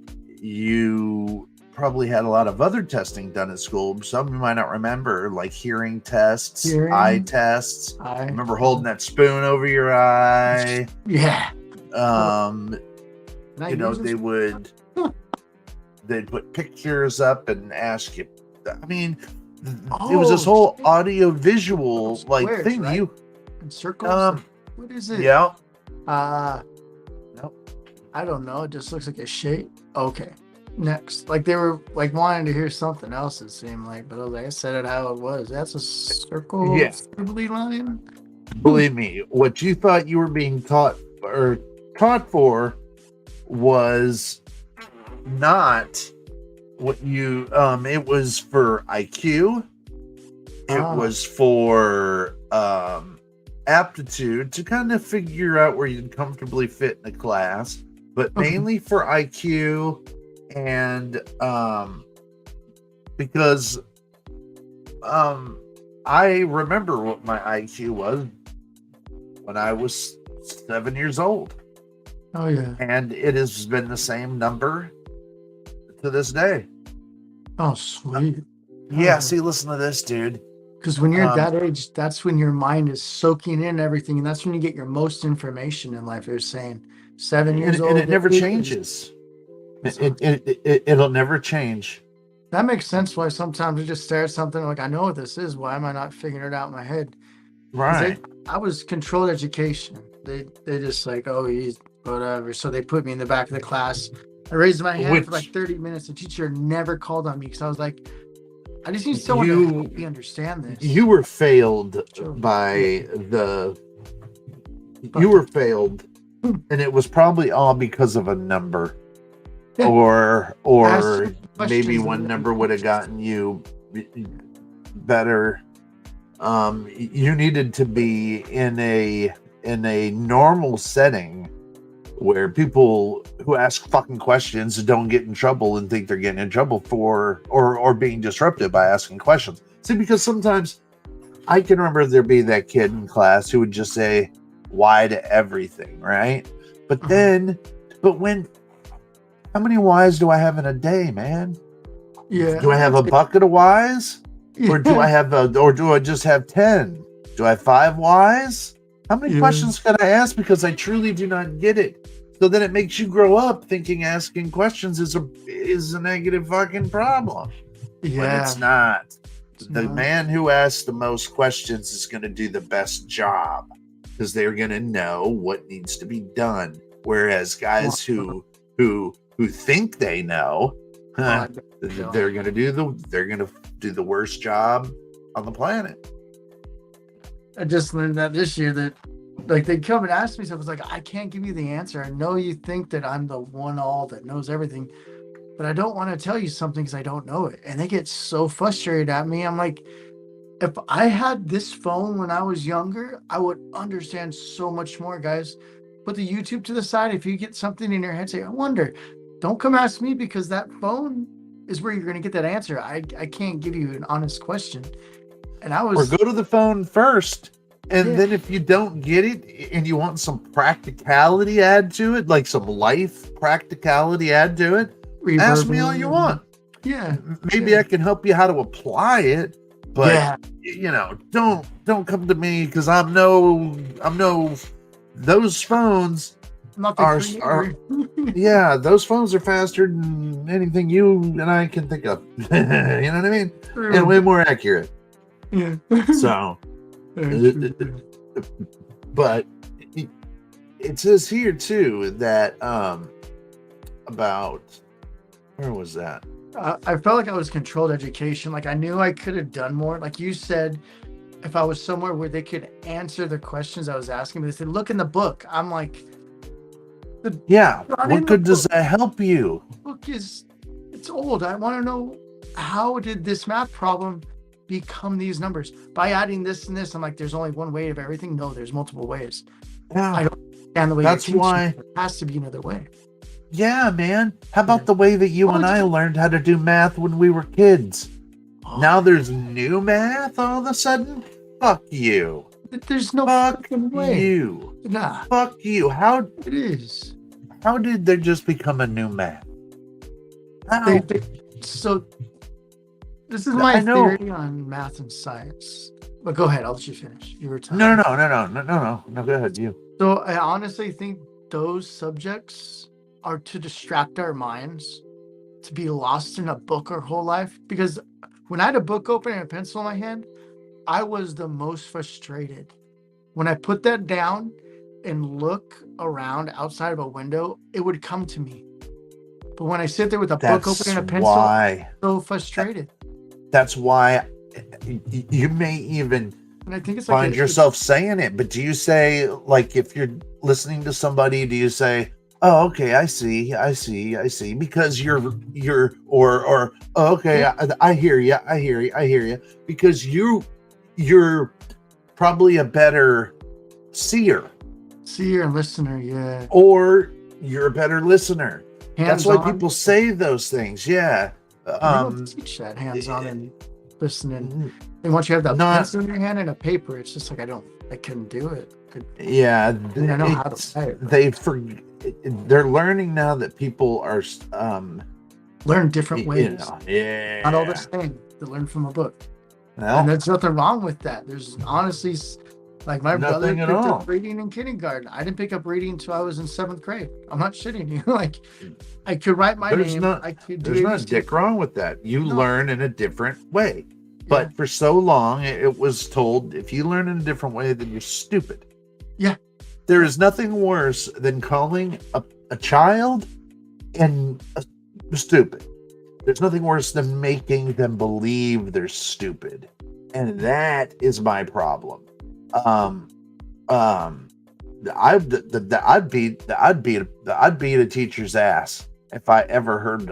you probably had a lot of other testing done at school. Some you might not remember, like hearing tests, eye tests. I remember holding that spoon over your eye. Yeah. You know, they'd put pictures up and ask you. I mean, it was this whole audio visual like thing. Right? You in circles. What is it? Yeah. Nope. I don't know. It just looks like a shape. Okay. Next, like they were like wanting to hear something else. It seemed like, but I said it how it was. That's a circle. Yeah. Squiggly line. Believe me, what you thought you were being taught for was not what you. It was for IQ. It was for aptitude to kind of figure out where you'd comfortably fit in a class, but mainly for IQ. And because I remember what my IQ was when I was 7 years old. Oh yeah. And it has been the same number to this day. Oh sweet. Yeah, see, listen to this, dude. Because when you're that age, that's when your mind is soaking in everything, and that's when you get your most information in life. They're saying 7 years old. And it never changes. It'll never change. That makes sense why sometimes I just stare at something like, I know what this is. Why am I not figuring it out in my head? Right. I was controlled education. They just like, oh, he's whatever. So they put me in the back of the class. I raised my hand for like 30 minutes. The teacher never called on me because I was like, I just need someone to help me understand this. You were failed by you were failed, and it was probably all because of a number. Yeah. Or maybe one number would have gotten you better. You needed to be in a normal setting where people who ask fucking questions don't get in trouble and think they're getting in trouble for or being disrupted by asking questions. See, because sometimes I can remember there be that kid in class who would just say why to everything, right? But how many whys do I have in a day, man? Yeah. Do I have a bucket of whys? Or do I just have 10? Do I have 5 whys? How many questions can I ask because I truly do not get it? So then it makes you grow up thinking asking questions is a negative fucking problem. Yeah. But it's not. The man who asks the most questions is going to do the best job because they're going to know what needs to be done. Whereas guys who think they know, they're going to do the worst job on the planet. I just learned that this year that like they come and ask me stuff. It's like, I can't give you the answer. I know you think that I'm the one all that knows everything, but I don't want to tell you something because I don't know it. And they get so frustrated at me. I'm like, if I had this phone when I was younger, I would understand so much more, guys. Put the YouTube to the side. If you get something in your head, say, I wonder. Don't come ask me because that phone is where you're going to get that answer. I can't give you an honest question. And I Or was go to the phone first. And Yeah. then if you don't get it and you want some practicality add to it, like some life practicality add to it, ask me all you reverbing. want. Yeah. Maybe Yeah. I can help you how to apply it, but Yeah. don't come to me because I'm no those phones I'm not the are creator. yeah, those phones are faster than anything you and I can think of. You know what I mean? And way more accurate. Yeah. So Very true. but it says here too that about where was that? I felt like I was controlled education. Like I knew I could have done more. Like you said, if I was somewhere where they could answer the questions I was asking, but they said, "Look in the book." I'm like, Yeah, Not in what the good does book. that help you? book it's old. I want to know how did this math problem become these numbers by adding this and this. I'm like, there's only one way of everything. No, there's multiple ways. Yeah, I don't understand the way that's you're teaching. why. There has to be another way. Yeah, man. How about Yeah. the way that you Well, and I it's- learned how to do math when we were kids? Oh, Now there's new math all of a sudden? Fuck you. there's no Fuck fucking way. you. Nah, Fuck you. How it is. did there just become a new math? How? So this is I my know. theory on math and science. But go ahead, I'll let you finish. You were talking. No, go ahead, you. So I honestly think those subjects are to distract our minds, to be lost in a book our whole life. Because when I had a book open and a pencil in my hand, I was the most frustrated. When I put that down and look around outside of a window, it would come to me. But when I sit there with a book open and a pencil, why. I'm so frustrated. That's why you may even And I think it's like find yourself saying it, but do you say, like, if you're listening to somebody, do you say, oh, okay, I see, because or oh, okay, I hear you, because you're probably a better seer, and listener, yeah. or you're a better listener. That's why Hands-on. people say those things. Yeah. They don't teach that hands-on and listening. And once you have that Not- pencil in your hand and a paper, it's just like I couldn't do it. Yeah, I mean, I know how to say it. But they're learning now that people are learn different ways. Yeah, Not all the same. To learn from a book, well, and there's nothing wrong with that. There's honestly, like my brother Nothing at picked all. up reading in kindergarten. I didn't pick up reading until I was in 7th grade. I'm not shitting you. Like I could write my There's name. not- I could do there's not ABC. dick wrong with that. You No. learn in a different way. But for so long, it was told, if you learn in a different way, then you're stupid. Yeah. There is nothing worse than calling a child and stupid. There's nothing worse than making them believe they're stupid. And that is my problem. I'd beat a teacher's ass if I ever heard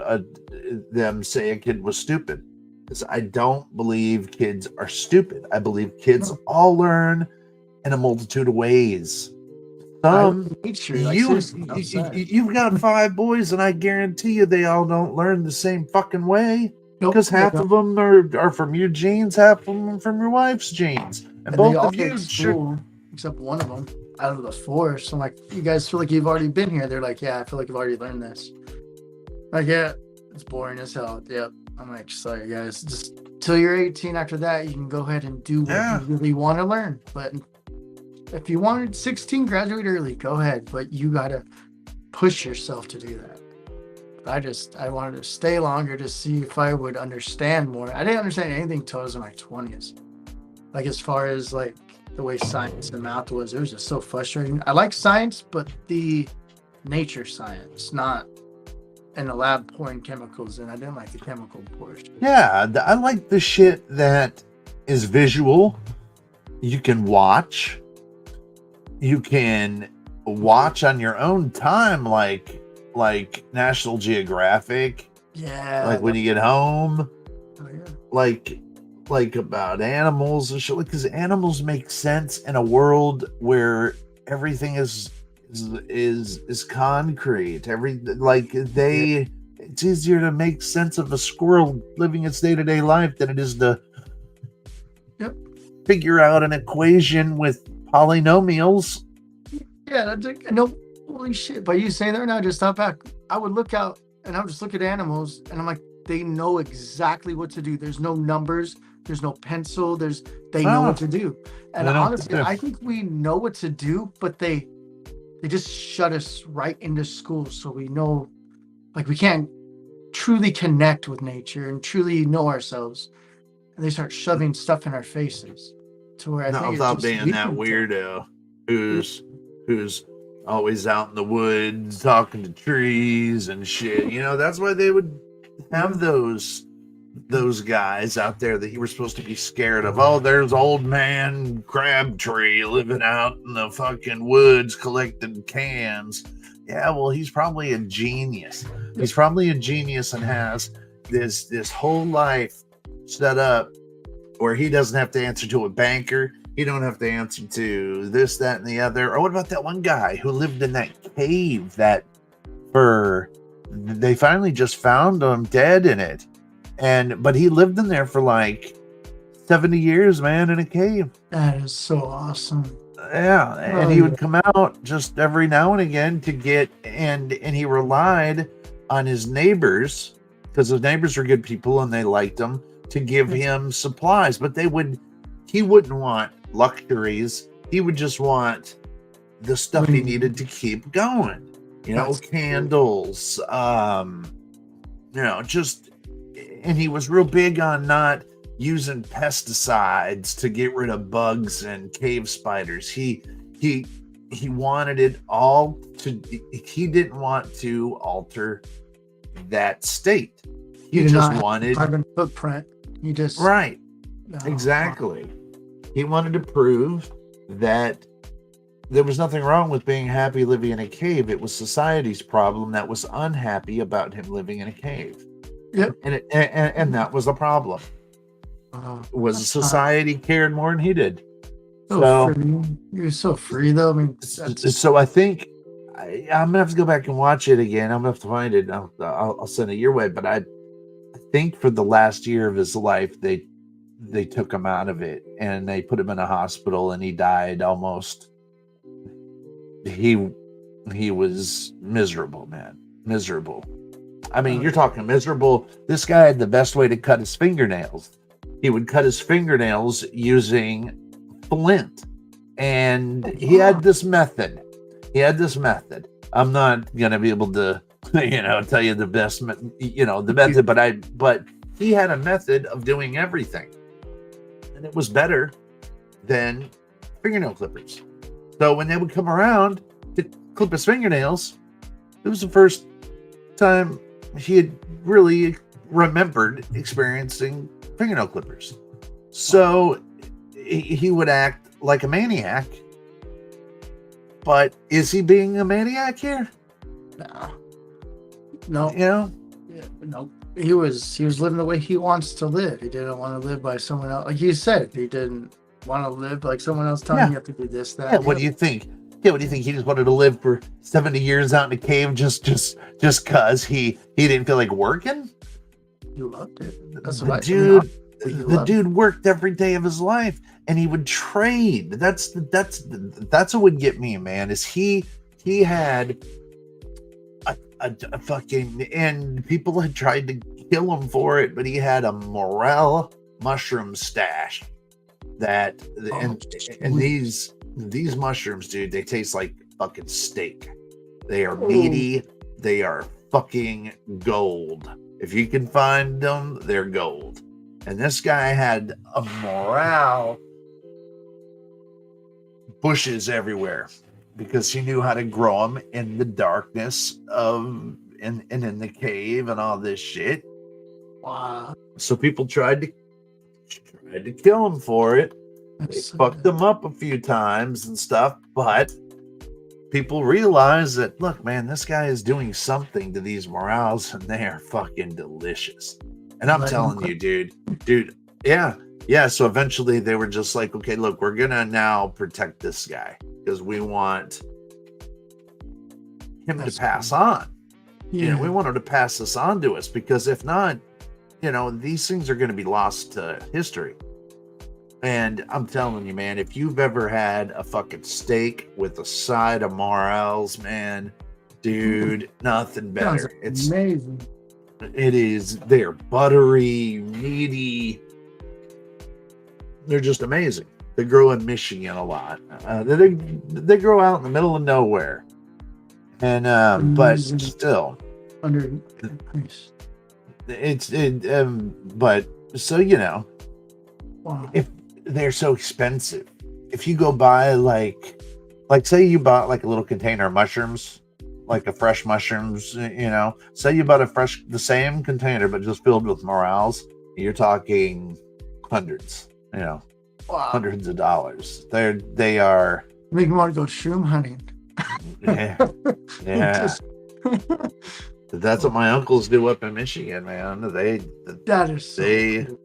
them say a kid was stupid. Because I don't believe kids are stupid. I believe kids all learn in a multitude of ways. Nature, like, seriously, outside. You've got 5 boys, and I guarantee you they all don't learn the same fucking way. Nope, Because they half don't. of them are from your genes, half of them from your wife's genes, and And both they all of you get should. school, except one of them out of the 4. So I'm like, you guys feel like you've already been here? They're like, yeah, I feel like you've already learned this. Like, yeah, it's boring as hell. Yep. I'm like, sorry guys, just till you're 18. After that, you can go ahead and do what you really want to learn. But if you wanted 16, graduate early, go ahead. But you gotta push yourself to do that. I wanted to stay longer to see if I would understand more. I didn't understand anything till I was in my 20s. Like as far as like the way science and math was, it was just so frustrating. I like science, but the nature science, not in the lab pouring chemicals in. I didn't like the chemical portion. Yeah, I like the shit that is visual. You can watch. You can watch on your own time, like National Geographic. Yeah. Like when you get home, Oh, yeah. like about animals and shit. Because animals make sense in a world where everything is concrete. It's easier to make sense of a squirrel living its day-to-day life than it is to figure out an equation with polynomials. Yeah, that's like, no, holy shit. By you saying that right now, just stop back. I would look out and I would just look at animals and I'm like, they know exactly what to do. There's no numbers, there's no pencil, they know what to do. And honestly, I think we know what to do, but they just shut us right into school. So we know, like, we can't truly connect with nature and truly know ourselves. And they start shoving stuff in our faces to where I Not think without being that weirdo who's always out in the woods talking to trees and shit. You know, that's why they would have those guys out there that you were supposed to be scared of. Oh, there's old man Crabtree living out in the fucking woods collecting cans. Yeah, well, he's probably a genius. He's probably a genius and has this whole life set up where he doesn't have to answer to a banker. He don't have to answer to this, that, and the other. Or what about that one guy who lived in that cave that they finally just found him dead in it. But he lived in there for like 70 years, man, in a cave. That is so awesome. Yeah, and he would come out just every now and again to get, and he relied on his neighbors, because his neighbors were good people and they liked him, to give him supplies. But he wouldn't want luxuries. He would just want the stuff he needed to keep going. You know, candles, just, and he was real big on not using pesticides to get rid of bugs and cave spiders. He wanted it all he didn't want to alter that state. He just wanted carbon footprint. He just right. Exactly. He wanted to prove that there was nothing wrong with being happy living in a cave. It was society's problem that was unhappy about him living in a cave. Yep. And that was the problem. Was society cared more than he did. So you're so free, though. I mean, so I think I'm gonna have to go back and watch it again. I'm gonna have to find it. I'll send it your way. But I think for the last year of his life, they took him out of it and they put him in a hospital, and he died almost. He was miserable, man. Miserable. I mean, you're talking miserable. This guy had the best way to cut his fingernails. He would cut his fingernails using flint. And he had this method. I'm not going to be able to, tell you the best, the method, but he had a method of doing everything. And it was better than fingernail clippers. So when they would come around to clip his fingernails, it was the first time he had really remembered experiencing fingernail clippers. So he would act like a maniac. But is he being a maniac here? No. Yeah, no. He was living the way he wants to live. He didn't want to live by someone else. Like you said, he didn't want to live like someone else telling you have to do this, that. Yeah, what do you think? Yeah, what do you think? He just wanted to live for 70 years out in a cave just cause he didn't feel like working? You loved it. That's the dude worked every day of his life, and he would trade. That's what would get me, man. Is he had a fucking, and people had tried to kill him for it, but he had a morel mushroom stash that and these mushrooms, dude, they taste like fucking steak. They are meaty. They are fucking gold. If you can find them, they're gold. And this guy had a morale bushes everywhere because he knew how to grow them in the darkness and in the cave and all this shit. Wow. So people tried to kill him for it. They fucked them up a few times and stuff, but people realize that, look, man, this guy is doing something to these morels, and they are fucking delicious. And I'm telling you, dude, yeah. So eventually they were just like, okay, look, we're gonna now protect this guy because we want him to pass on. Yeah. We want him to pass this on to us, because if not, these things are going to be lost to history. And I'm telling you, man, if you've ever had a fucking steak with a side of morels, man, dude, nothing Sounds better. It's amazing. it is. They're buttery, meaty. They're just amazing. They grow in Michigan a lot. They grow out in the middle of nowhere, and but Amazing. still, Under nice. but so you know, Wow. if they're so expensive, if you go buy like say you bought like a little container of mushrooms, like a fresh mushrooms, you know, say you bought the same container but just filled with morels, you're talking hundreds, you know, Wow. hundreds of dollars. They are Make me want to go shroom hunting. yeah. Just- That's what my uncles do up in Michigan, man. that is so They- cool.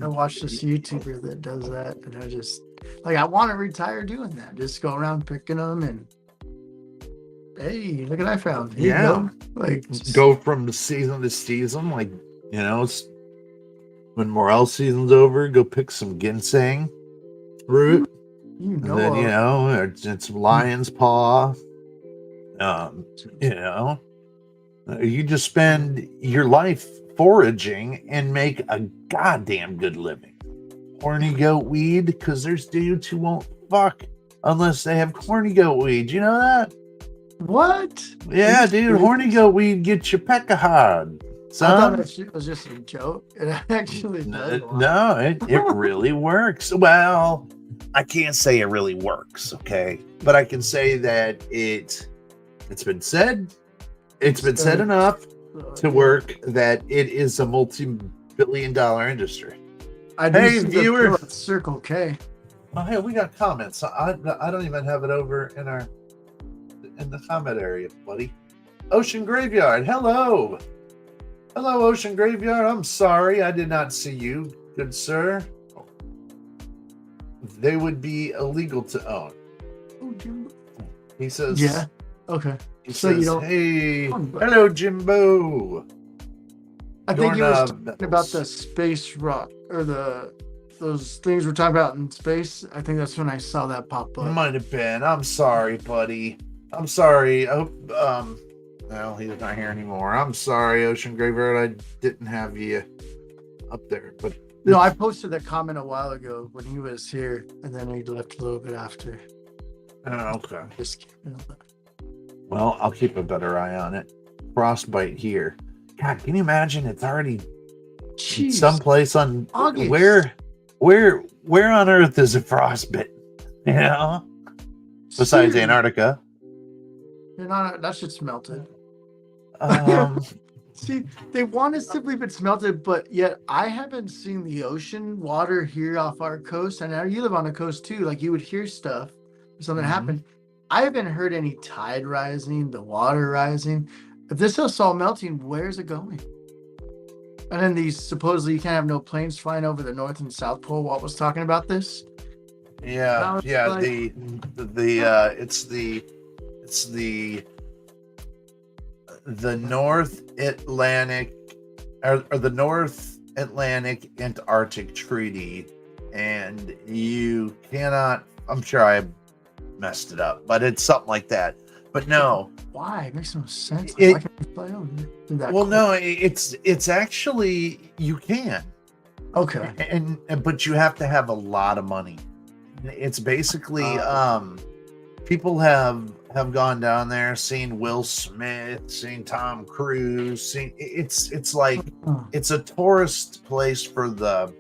I watched this YouTuber that does that, and I just like I want to retire doing that. Just go around picking them, and hey, look what I found. Here you Yeah. go. Like just- go from season to season, like, you know, it's when morel season's over, go pick some ginseng root, you and know, then you know it's lion's paw. You know, you just spend your life foraging and make a goddamn good living. Horny goat weed, because there's dudes who won't fuck unless they have corny goat weed. You know that? what? Yeah, Are you dude, serious? horny goat weed gets you pecker hard. I thought Son. that shit was just a joke. It actually does. No, it really works. Well, I can't say it really works, okay? But I can say that it's been said enough to work that it is a multi-billion-dollar industry. I do Hey, see the viewer. pill at Circle K. Oh, hey, we got comments. I don't even have it over in the comment area, buddy. Ocean Graveyard, hello. Hello, Ocean Graveyard. I'm sorry I did not see you, good sir. They would be illegal to own. Oh, Jimbo. He says, Yeah. Okay. He So you says, don't- hey, Oh, but- hello, Jimbo. I think he was Doorknob talking about bells. the space rock or those things we're talking about in space. I think that's when I saw that pop up. Might have been. I'm sorry, buddy. I'm sorry. I hope, well, he's not here anymore. I'm sorry, Ocean Graveyard. I didn't have you up there, but No, I posted that comment a while ago when he was here, and then he left a little bit after. okay. Just kidding. Well, I'll keep a better eye on it. Frostbite here. God, can you imagine? It's already Jeez. someplace on August. where on earth is a frostbite? You know, besides Seriously. Antarctica. You're not, that shit's melted. Um, See, they want it simply if it's melted, but yet I haven't seen the ocean water here off our coast. And now you live on the coast too. Like you would hear stuff, if something Mhm. happened. I haven't heard any tide rising, the water rising. If this is all melting, where's it going? And then these supposedly you can't have no planes flying over the North and South Pole. What was talking about this? yeah, Now it's yeah. like- It's the North Atlantic or the North Atlantic Antarctic Treaty, and you cannot. I'm sure I messed it up, but it's something like that. But no, Why? It makes no sense. It- Why can't you fly over through that well, cold? no, it's actually you can, Okay. and but you have to have a lot of money. It's basically people have gone down there, seen Will Smith, seen Tom Cruise, it's like Oh, it's a tourist place for the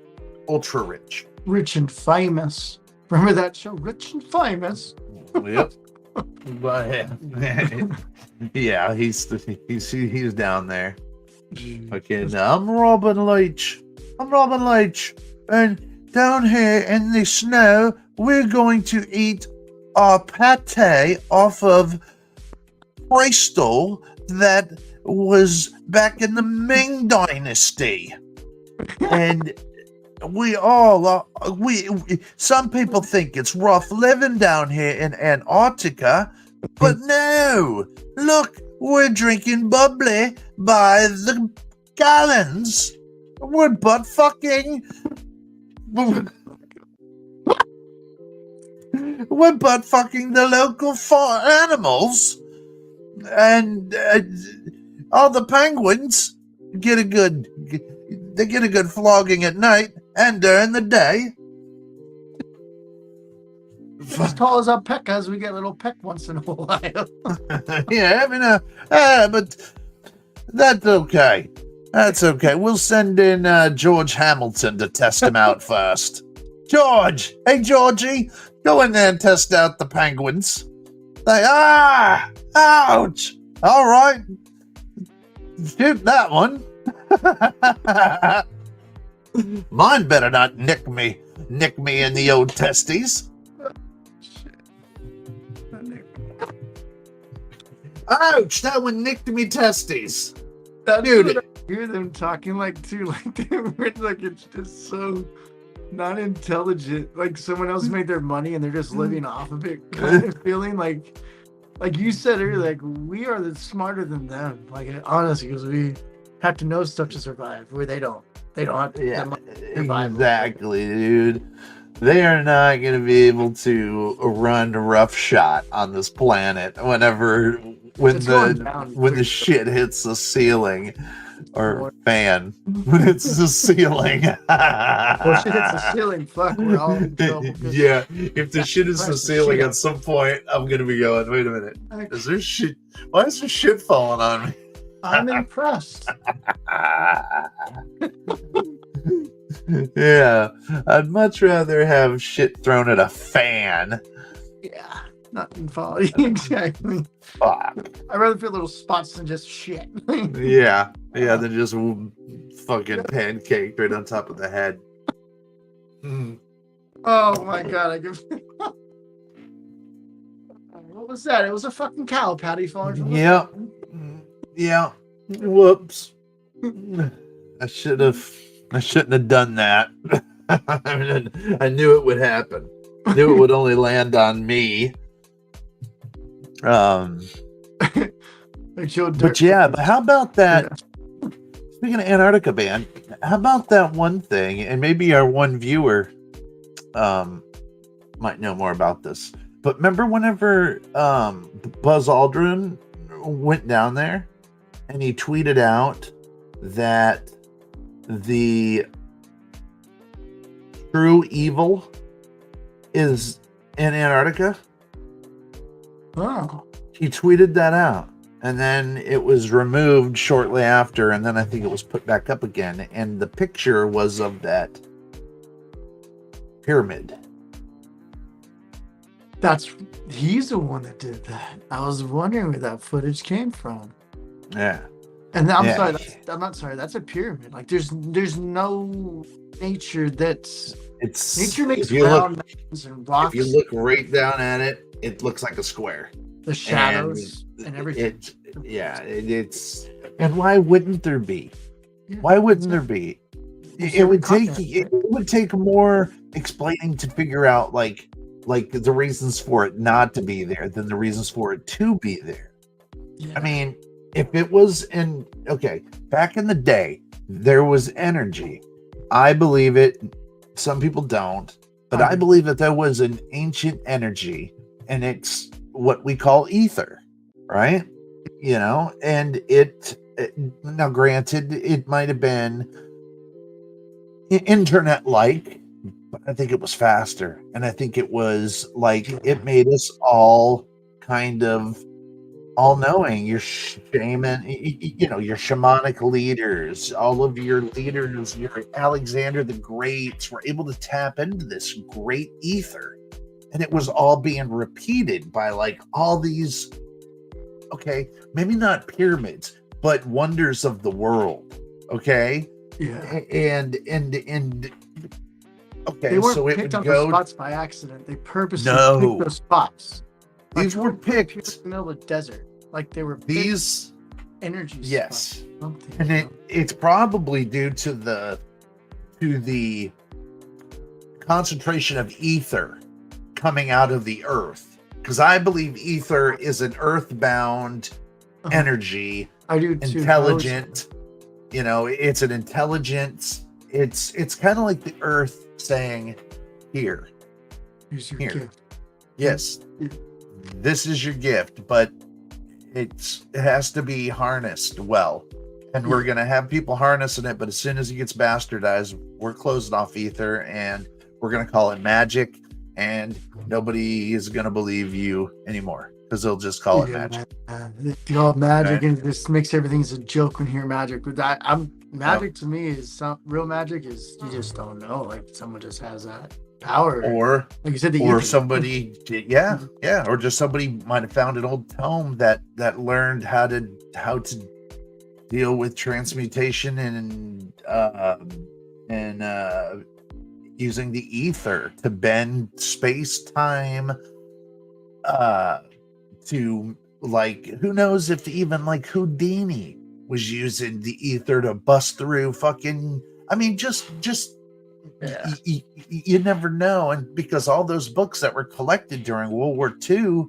ultra rich. Rich and Famous. Remember that show, Rich and Famous? Yep. But yeah, he's down there. Okay, I'm Robin Leach. And down here in the snow, we're going to eat our pate off of crystal that was back in the Ming Dynasty. And some people think it's rough living down here in Antarctica, but no, look, we're drinking bubbly by the gallons. We're butt fucking. we're butt fucking the local animals, and all the penguins get a good flogging at night and during the day. As tall as our peckas, we get a little peck once in a while. Yeah, I mean, but that's okay. That's okay. We'll send in George Hamilton to test him out first. George! Hey, Georgie! Go in there and test out the penguins. Ouch! All right. Shoot that one. Mine better not nick me in the old testes. Ouch! That one nicked me testes. Dude, I hear them talking like too, like they were like it's just so not intelligent. Like someone else made their money and they're just living off of it, kind of feeling like you said earlier, like we are smarter than them. Like honestly, because we have to know stuff to survive, where they don't. They don't have to. Yeah, exactly, dude. They are not going to be able to run roughshod on this planet when the shit hits the ceiling or fan. When it's the ceiling. Well, shit hits the ceiling. Fuck, we're all in trouble. Yeah, if the shit hits the ceiling at some point, I'm going to be going, wait a minute. Is there shit? Why is there shit falling on me? I'm impressed. Yeah, I'd much rather have shit thrown at a fan. Yeah, nothing falling. Exactly. Fuck. I'd rather feel little spots than just shit. Yeah, than just fucking pancaked right on top of the head. Oh my god, I give. What was that? It was a fucking cow patty falling from the Yep. Yeah. Whoops. I shouldn't have done that. I knew it would happen. I knew it would only land on me. But how about that? Yeah. Speaking of Antarctica, man, how about that one thing? And maybe our one viewer might know more about this. But remember whenever Buzz Aldrin went down there and he tweeted out that the true evil is in Antarctica? Oh. He tweeted that out. And then it was removed shortly after. And then I think it was put back up again. And the picture was of that pyramid. He's the one that did that. I was wondering where that footage came from. Yeah. And I'm not sorry. That's a pyramid. Like there's no nature nature makes round mountains and rocks. If you look right down at it, it looks like a square. The shadows and everything. And why wouldn't there be? Yeah, why wouldn't there be? It would take more explaining to figure out like the reasons for it not to be there than the reasons for it to be there. Yeah. I mean, if it was back in the day, there was energy. I believe it. Some people don't, but I believe that there was an ancient energy, and it's what we call ether, right? You know, and now granted, it might have been internet-like, but I think it was faster, and I think it was like it made us all kind of all-knowing. Your shaman, your shamanic leaders, all of your leaders, your Alexander the Greats were able to tap into this great ether, and it was all being repeated by like all these, maybe not pyramids, but wonders of the world. Okay. Yeah. And they weren't so it picked would on go the spots by accident. They purposely picked those spots. These were picked in the middle of the desert. Like they were these energy. Yes. And it's probably due to the concentration of ether coming out of the earth. Because I believe ether is an earthbound energy. I do too. Intelligent. It's an intelligence. It's kind of like the earth saying, here's your gift. yes, this is your gift, but it has to be harnessed well. And we're going to have people harnessing it, but as soon as it gets bastardized, we're closing off ether and we're going to call it magic, and nobody is going to believe you anymore because they'll just call it magic. Magic, Okay. and this makes everything as a joke when you hear magic. But magic to me is real magic is you just don't know. Like someone just has that power. Or like you said, the or ether. somebody or just somebody might have found an old tome that learned how to deal with transmutation and using the ether to bend space-time to, like, who knows if even like Houdini was using the ether to bust through fucking, I mean, just Yeah. you never know. And because all those books that were collected during World War II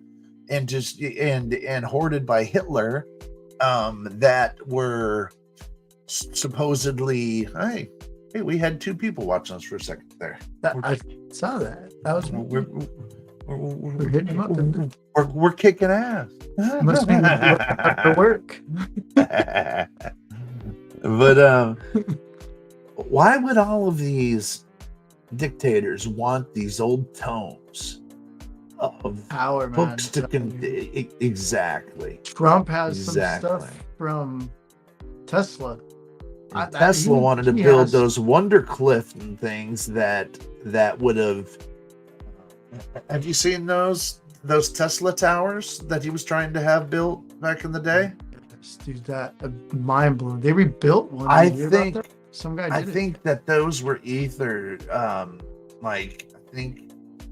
and just and hoarded by Hitler, that were supposedly, hey, we had two people watching us for a second there. I saw that. That was We're hitting them up. Didn't we're kicking ass. it? Must be after work. But why would all of these dictators want these old tomes of Power, man. books to exactly? Trump has some Exactly. stuff from Tesla. Tesla wanted to he build has- those Wondercliff and things that would have. Have you seen those Tesla towers that he was trying to have built back in the day? Dude, that mind blowing. They rebuilt one. I Did you hear about think- that? Some guy I did it. think that those were ether. I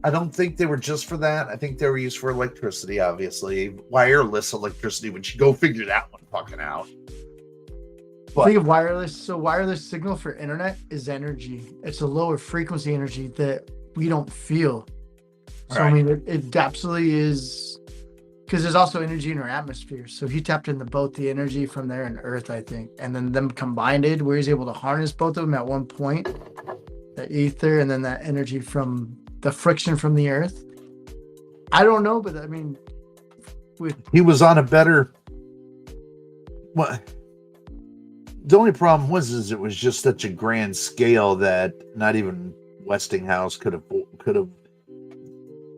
don't think they were just for that. I think they were used for electricity, obviously, wireless electricity. Which you go figure that one fucking out. But Think of wireless. So wireless signal for internet is energy. It's a lower frequency energy that we don't feel. So I Right. mean, it absolutely is, because there's also energy in our atmosphere. So he tapped into both the energy from there and Earth, I think, and then them combined it, where he's able to harness both of them at one point, the ether and then that energy from the friction from the Earth. I don't know, but I mean, he was on a better. What? The only problem is it was just such a grand scale that not even Westinghouse could have.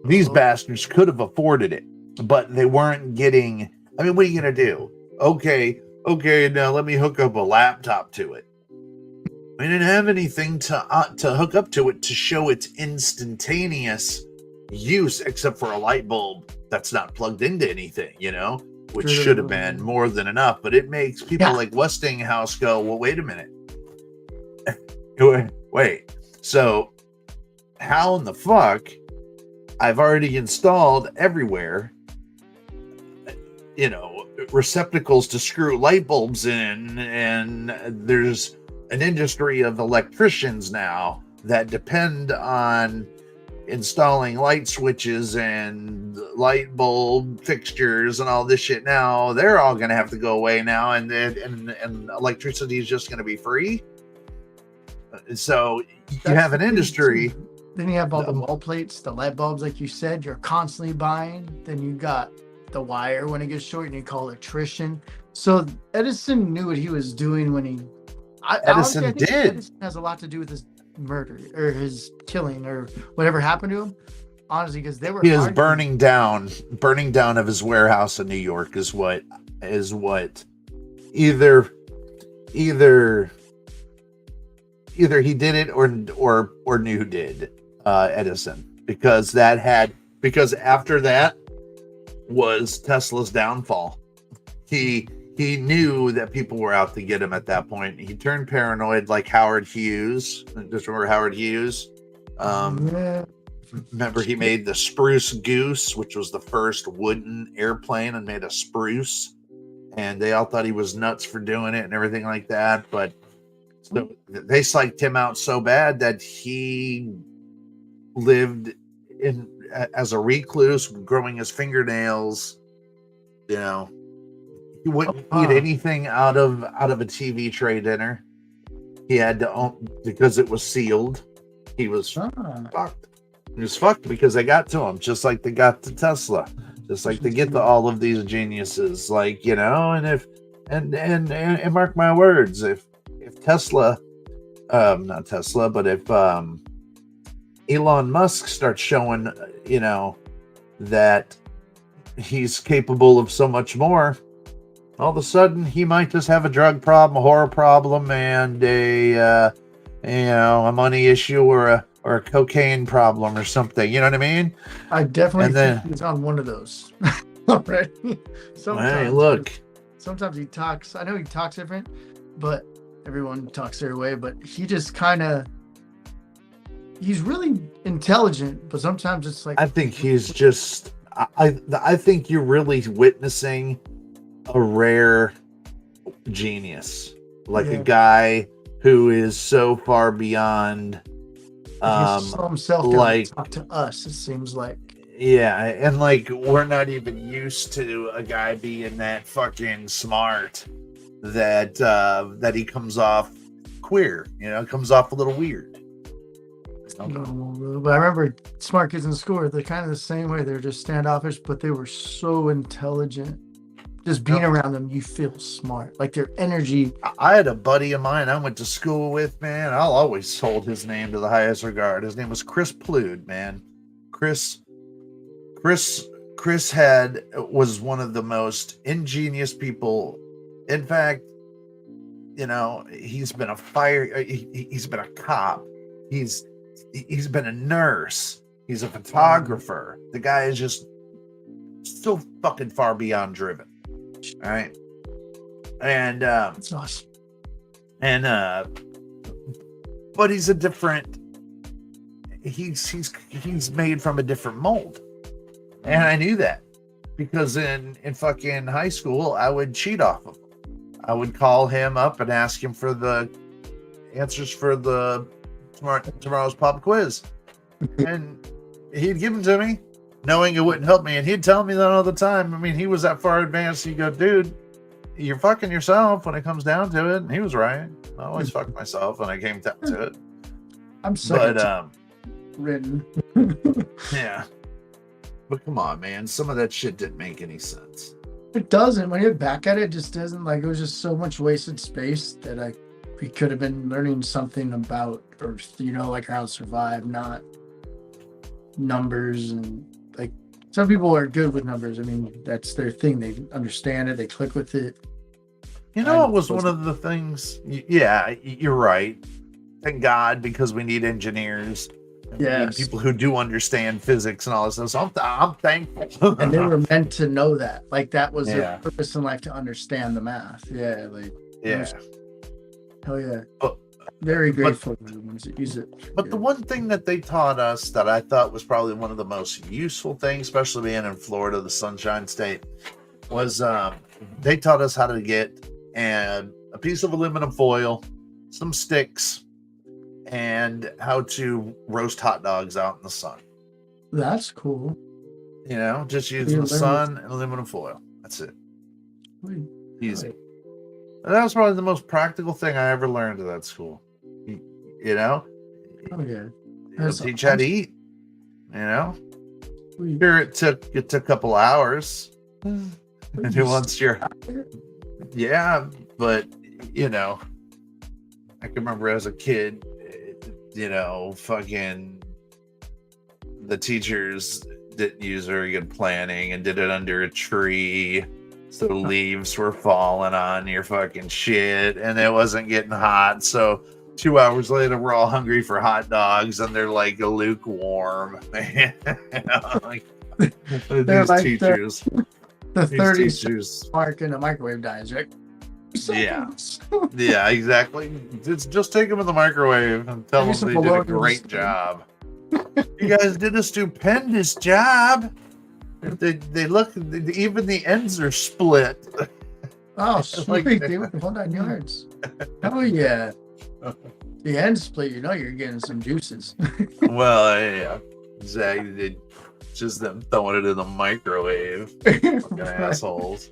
These bastards could have afforded it, but they weren't getting. I mean, what are you gonna do? Okay, now let me hook up a laptop to it. I didn't have anything to hook up to it to show its instantaneous use, except for a light bulb that's not plugged into anything, which True. should have been more than enough. But it makes people Yeah. like Westinghouse go, well, wait a minute. Wait. So how in the fuck? I've already installed everywhere, receptacles to screw light bulbs in, and there's an industry of electricians now that depend on installing light switches and light bulb fixtures and all this shit. Now they're all going to have to go away now, and electricity is just going to be free. So you that's have an the thing, industry. too. Then you have all the wall plates, the light bulbs, like you said, you're constantly buying. Then you got the wire when it gets short, and you call electrician. So Edison knew what he was doing when he. Edison I think did. Edison has a lot to do with his murder or his killing or whatever happened to him. Honestly, because they were. He is arguing- burning down of his warehouse in New York is what either he did it or knew did. Edison, because after that was Tesla's downfall. He knew that people were out to get him at that point. He turned paranoid like Howard Hughes. Just remember Howard Hughes? Yeah. Remember he made the Spruce Goose, which was the first wooden airplane and made a spruce. And they all thought he was nuts for doing it and everything like that. But so they psyched him out so bad that he lived as a recluse, growing his fingernails. He wouldn't eat anything out of a TV tray dinner. He had to own, because it was sealed. He was fucked. It was fucked because they got to him, just like they got to Tesla, just like they get to all of these geniuses, like, you know. And if and mark my words, if Tesla, not Tesla, but if Elon Musk starts showing, you know, that he's capable of so much more, all of a sudden he might just have a drug problem, a horror problem, and a a money issue, or a cocaine problem or something. You know what I mean? I definitely And then, think he's on one of those already. hey, look, Sometimes he talks. I know he talks different, but everyone talks their way. But he just kind of. He's really intelligent, but sometimes it's like. I think he's just. I think you're really witnessing a rare genius, like a guy who is so far beyond. He saw himself like talk to us. It seems like. Yeah, and like we're not even used to a guy being that fucking smart that he comes off queer, you know, comes off a little weird. But I remember smart kids in school, they're kind of the same way. They're just standoffish, but they were so intelligent. Just being around them, you feel smart. Like their energy. I had a buddy of mine I went to school with, man. I'll always hold his name to the highest regard. His name was Chris Plude, man. Chris was one of the most ingenious people. In fact, you know, he's been he's been a cop. He's been a nurse. He's a photographer. The guy is just so fucking far beyond driven. All right. And That's awesome. And but he's a different, he's made from a different mold. And I knew that because in fucking high school, I would cheat off of him. I would call him up and ask him for the answers for the tomorrow's pop quiz. And he'd give them to me, knowing it wouldn't help me. And he'd tell me that all the time. I mean, he was that far advanced. He'd go, dude, you're fucking yourself when it comes down to it. And he was right. I always fucked myself when I came down to it. I'm sorry. But, written. yeah. But come on, man. Some of that shit didn't make any sense. It doesn't. When you're back at it, it just doesn't. Like, it was just so much wasted space that we could have been learning something about Earth, you know, like how to survive, not numbers. And like, some people are good with numbers. I mean, that's their thing. They understand it. They click with it. You know, it was one of the things. Yeah, you're right. Thank God, because we need engineers. Yes. People who do understand physics and all this stuff. So I'm thankful. And they were meant to know that. Like, that was their purpose in life, to understand the math. Yeah. Like, hell yeah. Very grateful for the ones that use it. But the one thing that they taught us that I thought was probably one of the most useful things, especially being in Florida, the Sunshine State, was they taught us how to get a piece of aluminum foil, some sticks, and how to roast hot dogs out in the sun. That's cool. You know, just using the sun and aluminum foil. That's it. Easy. And that was probably the most practical thing I ever learned at that school. You know? Oh yeah. It'll teach you how to eat. You know? Sure, it took a couple hours. And once you're but you know, I can remember as a kid, you know, fucking the teachers didn't use very good planning and did it under a tree, so leaves were falling on your fucking shit and it wasn't getting hot. So 2 hours later, we're all hungry for hot dogs and they're like lukewarm. Man, you know, like these like teachers, the 30s spark in a microwave dies, right? Yeah, yeah, exactly. Just take them in the microwave and tell them they did a great job. You guys did a stupendous job. They look, even the ends are split. Oh, sweet, dude. Hold 9 yards. Oh, yeah. The end split, you know you're getting some juices. Well, yeah, exactly. Just them throwing it in the microwave. Fucking assholes.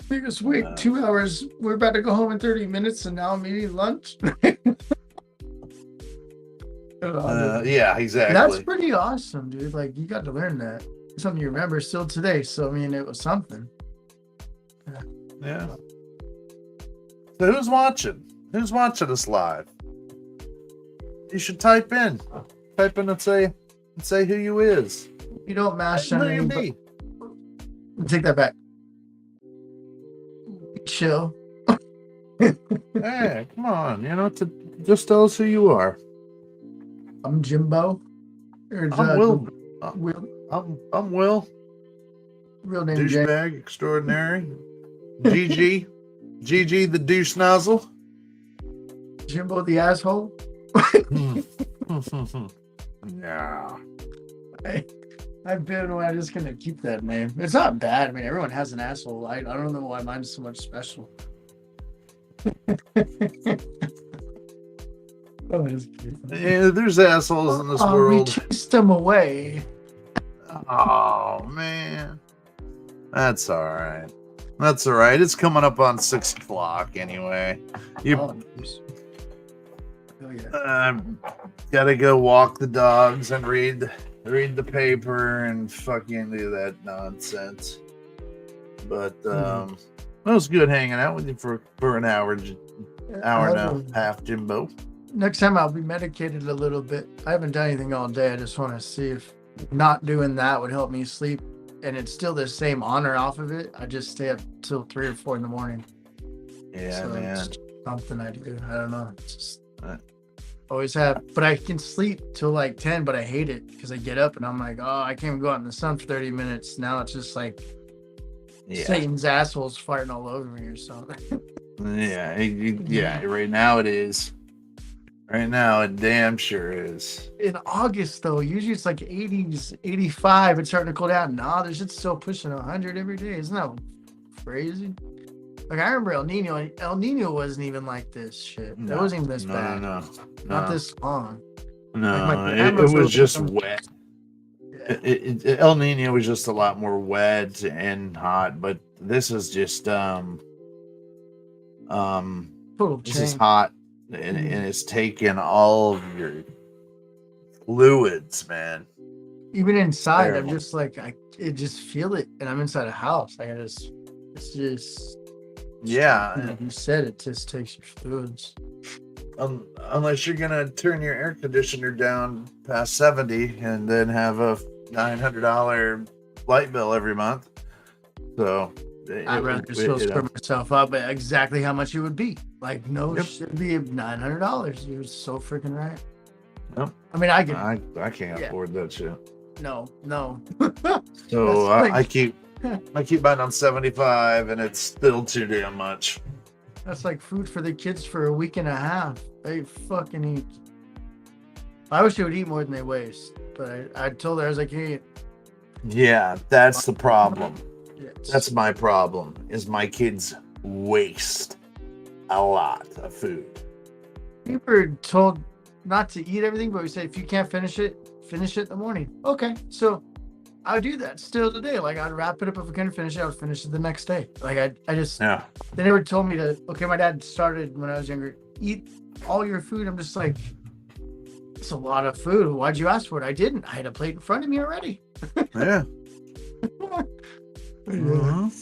Because wait, 2 hours, we're about to go home in 30 minutes and now I'm eating lunch. It Yeah, That's exactly. pretty awesome, dude. Like you got to learn that. It's something you remember still today. So I mean, it was something. Yeah. So who's watching? Who's watching us live? You should type in and say who you is. You don't mash Who on you anybody. be? Take that back. Chill. Hey, come on, just tell us who you are. I'm Jimbow. Or I'm Will. Will. I'm Will. Real name Jay. Douchebag extraordinary. GG. GG the douche nozzle. Jimbo the asshole. Yeah. I've been I'm just gonna keep that name. It's not bad. I mean, everyone has an asshole. I don't know why mine's so much special. Oh, just kidding. Yeah, there's assholes in this We world. chased them away. Oh man. That's all right. That's all right. It's coming up on 6 o'clock anyway. You Oh yeah. gotta go walk the dogs and read the paper and fucking do that nonsense. But it was good hanging out with you for an hour and a half, Jimbo. Next time I'll be medicated a little bit. I haven't done anything all day. I just want to see if not doing that would help me sleep. And it's still the same on or off of it. I just stay up till 3 or 4 in the morning. Yeah, So man. it's something I do. I don't know. It's just Uh, always have. But I can sleep till like 10, but I hate it because I get up and I'm like, oh, I can't even go out in the sun for 30 minutes. Now it's just like Satan's assholes farting all over me or something. Yeah. Right now it is. Right now it damn sure is. In August, though, usually it's like 80s, 85. It's starting to cool down. Nah, there's just still pushing 100 every day. Isn't that crazy? Like, I remember El Nino. El Nino wasn't even like this shit. It wasn't even this bad. Not this long. No, Like it was just wet. Yeah. El Nino was just a lot more wet and hot, but this is just Total this is change. hot and it's taking all of your fluids, man. Even inside, Terrible. I'm just like, I just feel it, and I'm inside a house. Like, it's just, Yeah, like you said, it just takes your fluids. unless you're gonna turn your air conditioner down past 70 and then have a $900 light bill every month. So I'd rather still screw myself up at exactly how much it would be. Like, shit, it'd be $900. You're so freaking right. Yep. I mean, I could. I can't afford that shit. No. So That's I keep mine on 75, and it's still too damn much. That's like food for the kids for a week and a half. They fucking eat. I wish they would eat more than they waste. But I told her, I was like, hey. Yeah, that's the problem. Yes. That's my problem. Is my kids waste a lot of food. We were told not to eat everything, but we said if you can't finish it in the morning. Okay, so I would do that still today. Like, I'd wrap it up if I couldn't finish it. I would finish it the next day. Like, I just Yeah. They never told me to. Okay, my dad started when I was younger. Eat all your food. I'm just like, it's a lot of food. Why'd you ask for it? I didn't. I had a plate in front of me already. Yeah. Mhm.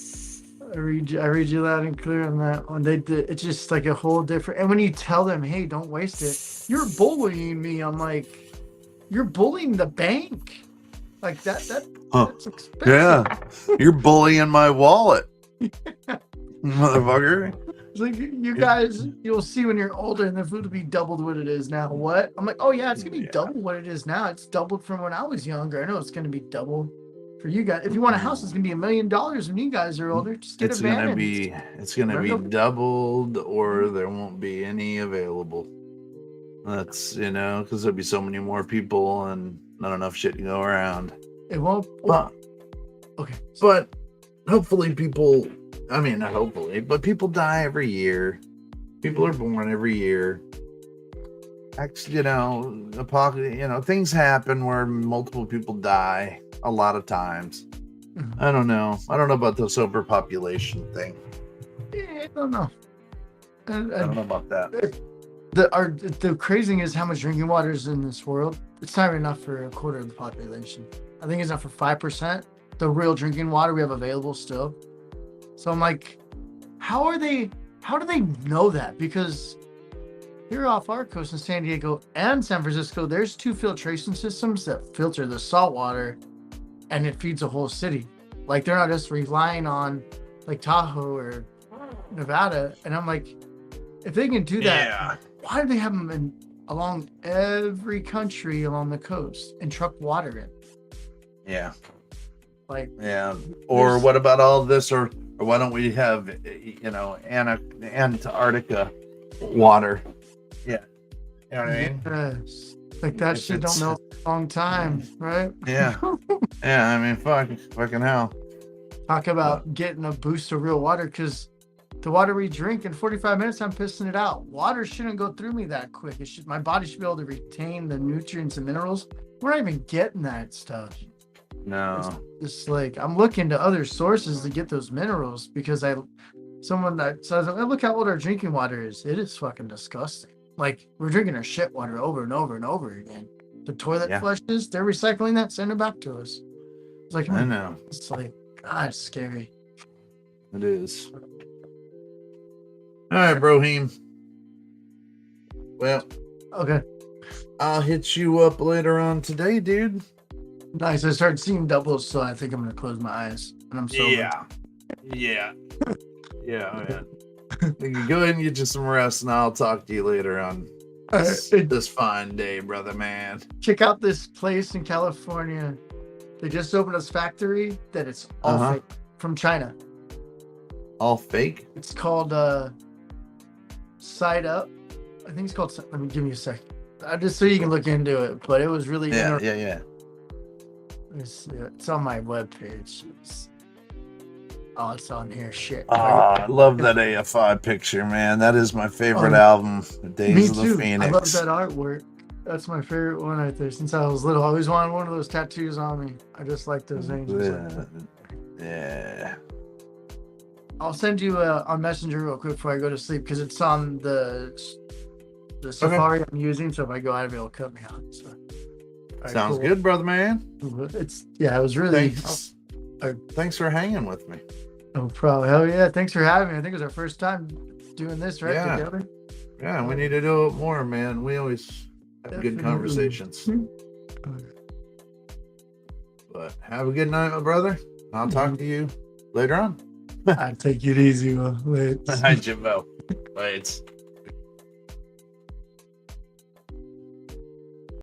I read you loud and clear on that one. It's just like a whole different. And when you tell them, hey, don't waste it, you're bullying me. I'm like, you're bullying the bank. Like that's expensive. Yeah. You're bullying my wallet, motherfucker. It's like, you guys, you'll see when you're older and the food will be doubled what it is now. What? I'm like, oh yeah, it's gonna be double what it is now. It's doubled from when I was younger. I know it's gonna be double for you guys. If you want a house, it's gonna be $1 million when you guys are older. Just get It's a van. gonna be doubled, or there won't be any available. That's because there'll be so many more people and not enough shit to go around. It won't. Okay. But hopefully people, I mean, not hopefully, but people die every year. People are born every year. Actually, things happen where multiple people die a lot of times. Mhm. I don't know about this overpopulation thing. I don't know. I don't know about that. The crazy thing is how much drinking water is in this world. It's not even enough for a quarter of the population. I think it's enough for 5%. The real drinking water we have available still. So I'm like, how do they know that? Because here off our coast in San Diego and San Francisco, there's 2 filtration systems that filter the salt water, and it feeds a whole city. Like they're not just relying on like Tahoe or Nevada. And I'm like, if they can do that, why do they have them along every country along the coast and truck water in? Yeah. Like, yeah. Or what about all this? Or why don't we have, Antarctica water? Yeah. You know what I mean? Yes. Like that shit don't know a long time, right? Yeah. Yeah. I mean, fucking hell. Talk about getting a boost of real water, because the water we drink in 45 minutes, I'm pissing it out. Water shouldn't go through me that quick. My body should be able to retain the nutrients and minerals. We're not even getting that stuff. No. It's like I'm looking to other sources to get those minerals, because someone that says, look how old our drinking water is. It is fucking disgusting. Like we're drinking our shit water over and over and over again. The toilet flushes, they're recycling that, sending it back to us. It's like, I know. It's like, God, it's scary. It is. All right, Brohim. Well, okay. I'll hit you up later on today, dude. Nice. I started seeing doubles, so I think I'm gonna close my eyes. And I'm sober. Yeah, man. You can go ahead and get you some rest, and I'll talk to you later on this fine day, brother, man. Check out this place in California. They just opened this factory that it's all fake, from China. All fake? It's called Side Up. I think it's called. Let me give me a second. Just so you can look into it. But it was really yeah. It's on my webpage. It's on here. Shit. I love that AFI picture, man. That is my favorite album, Days of the Phoenix. I love that artwork. That's my favorite one right there. Since I was little, I always wanted one of those tattoos on me. I just like those angels. Yeah. I'll send you on Messenger real quick before I go to sleep, because it's on the Safari I'm using. So if I go out of it, it'll cut me out. So, sounds good, brother, man. It was really. Thanks for hanging with me. No problem. Hell yeah! Thanks for having me. I think it was our first time doing this together. Yeah, we need to do it more, man. We always have good conversations. But have a good night, my brother. I'll talk to you later on. I take it easy, man. Hi, Jimbow. Lates.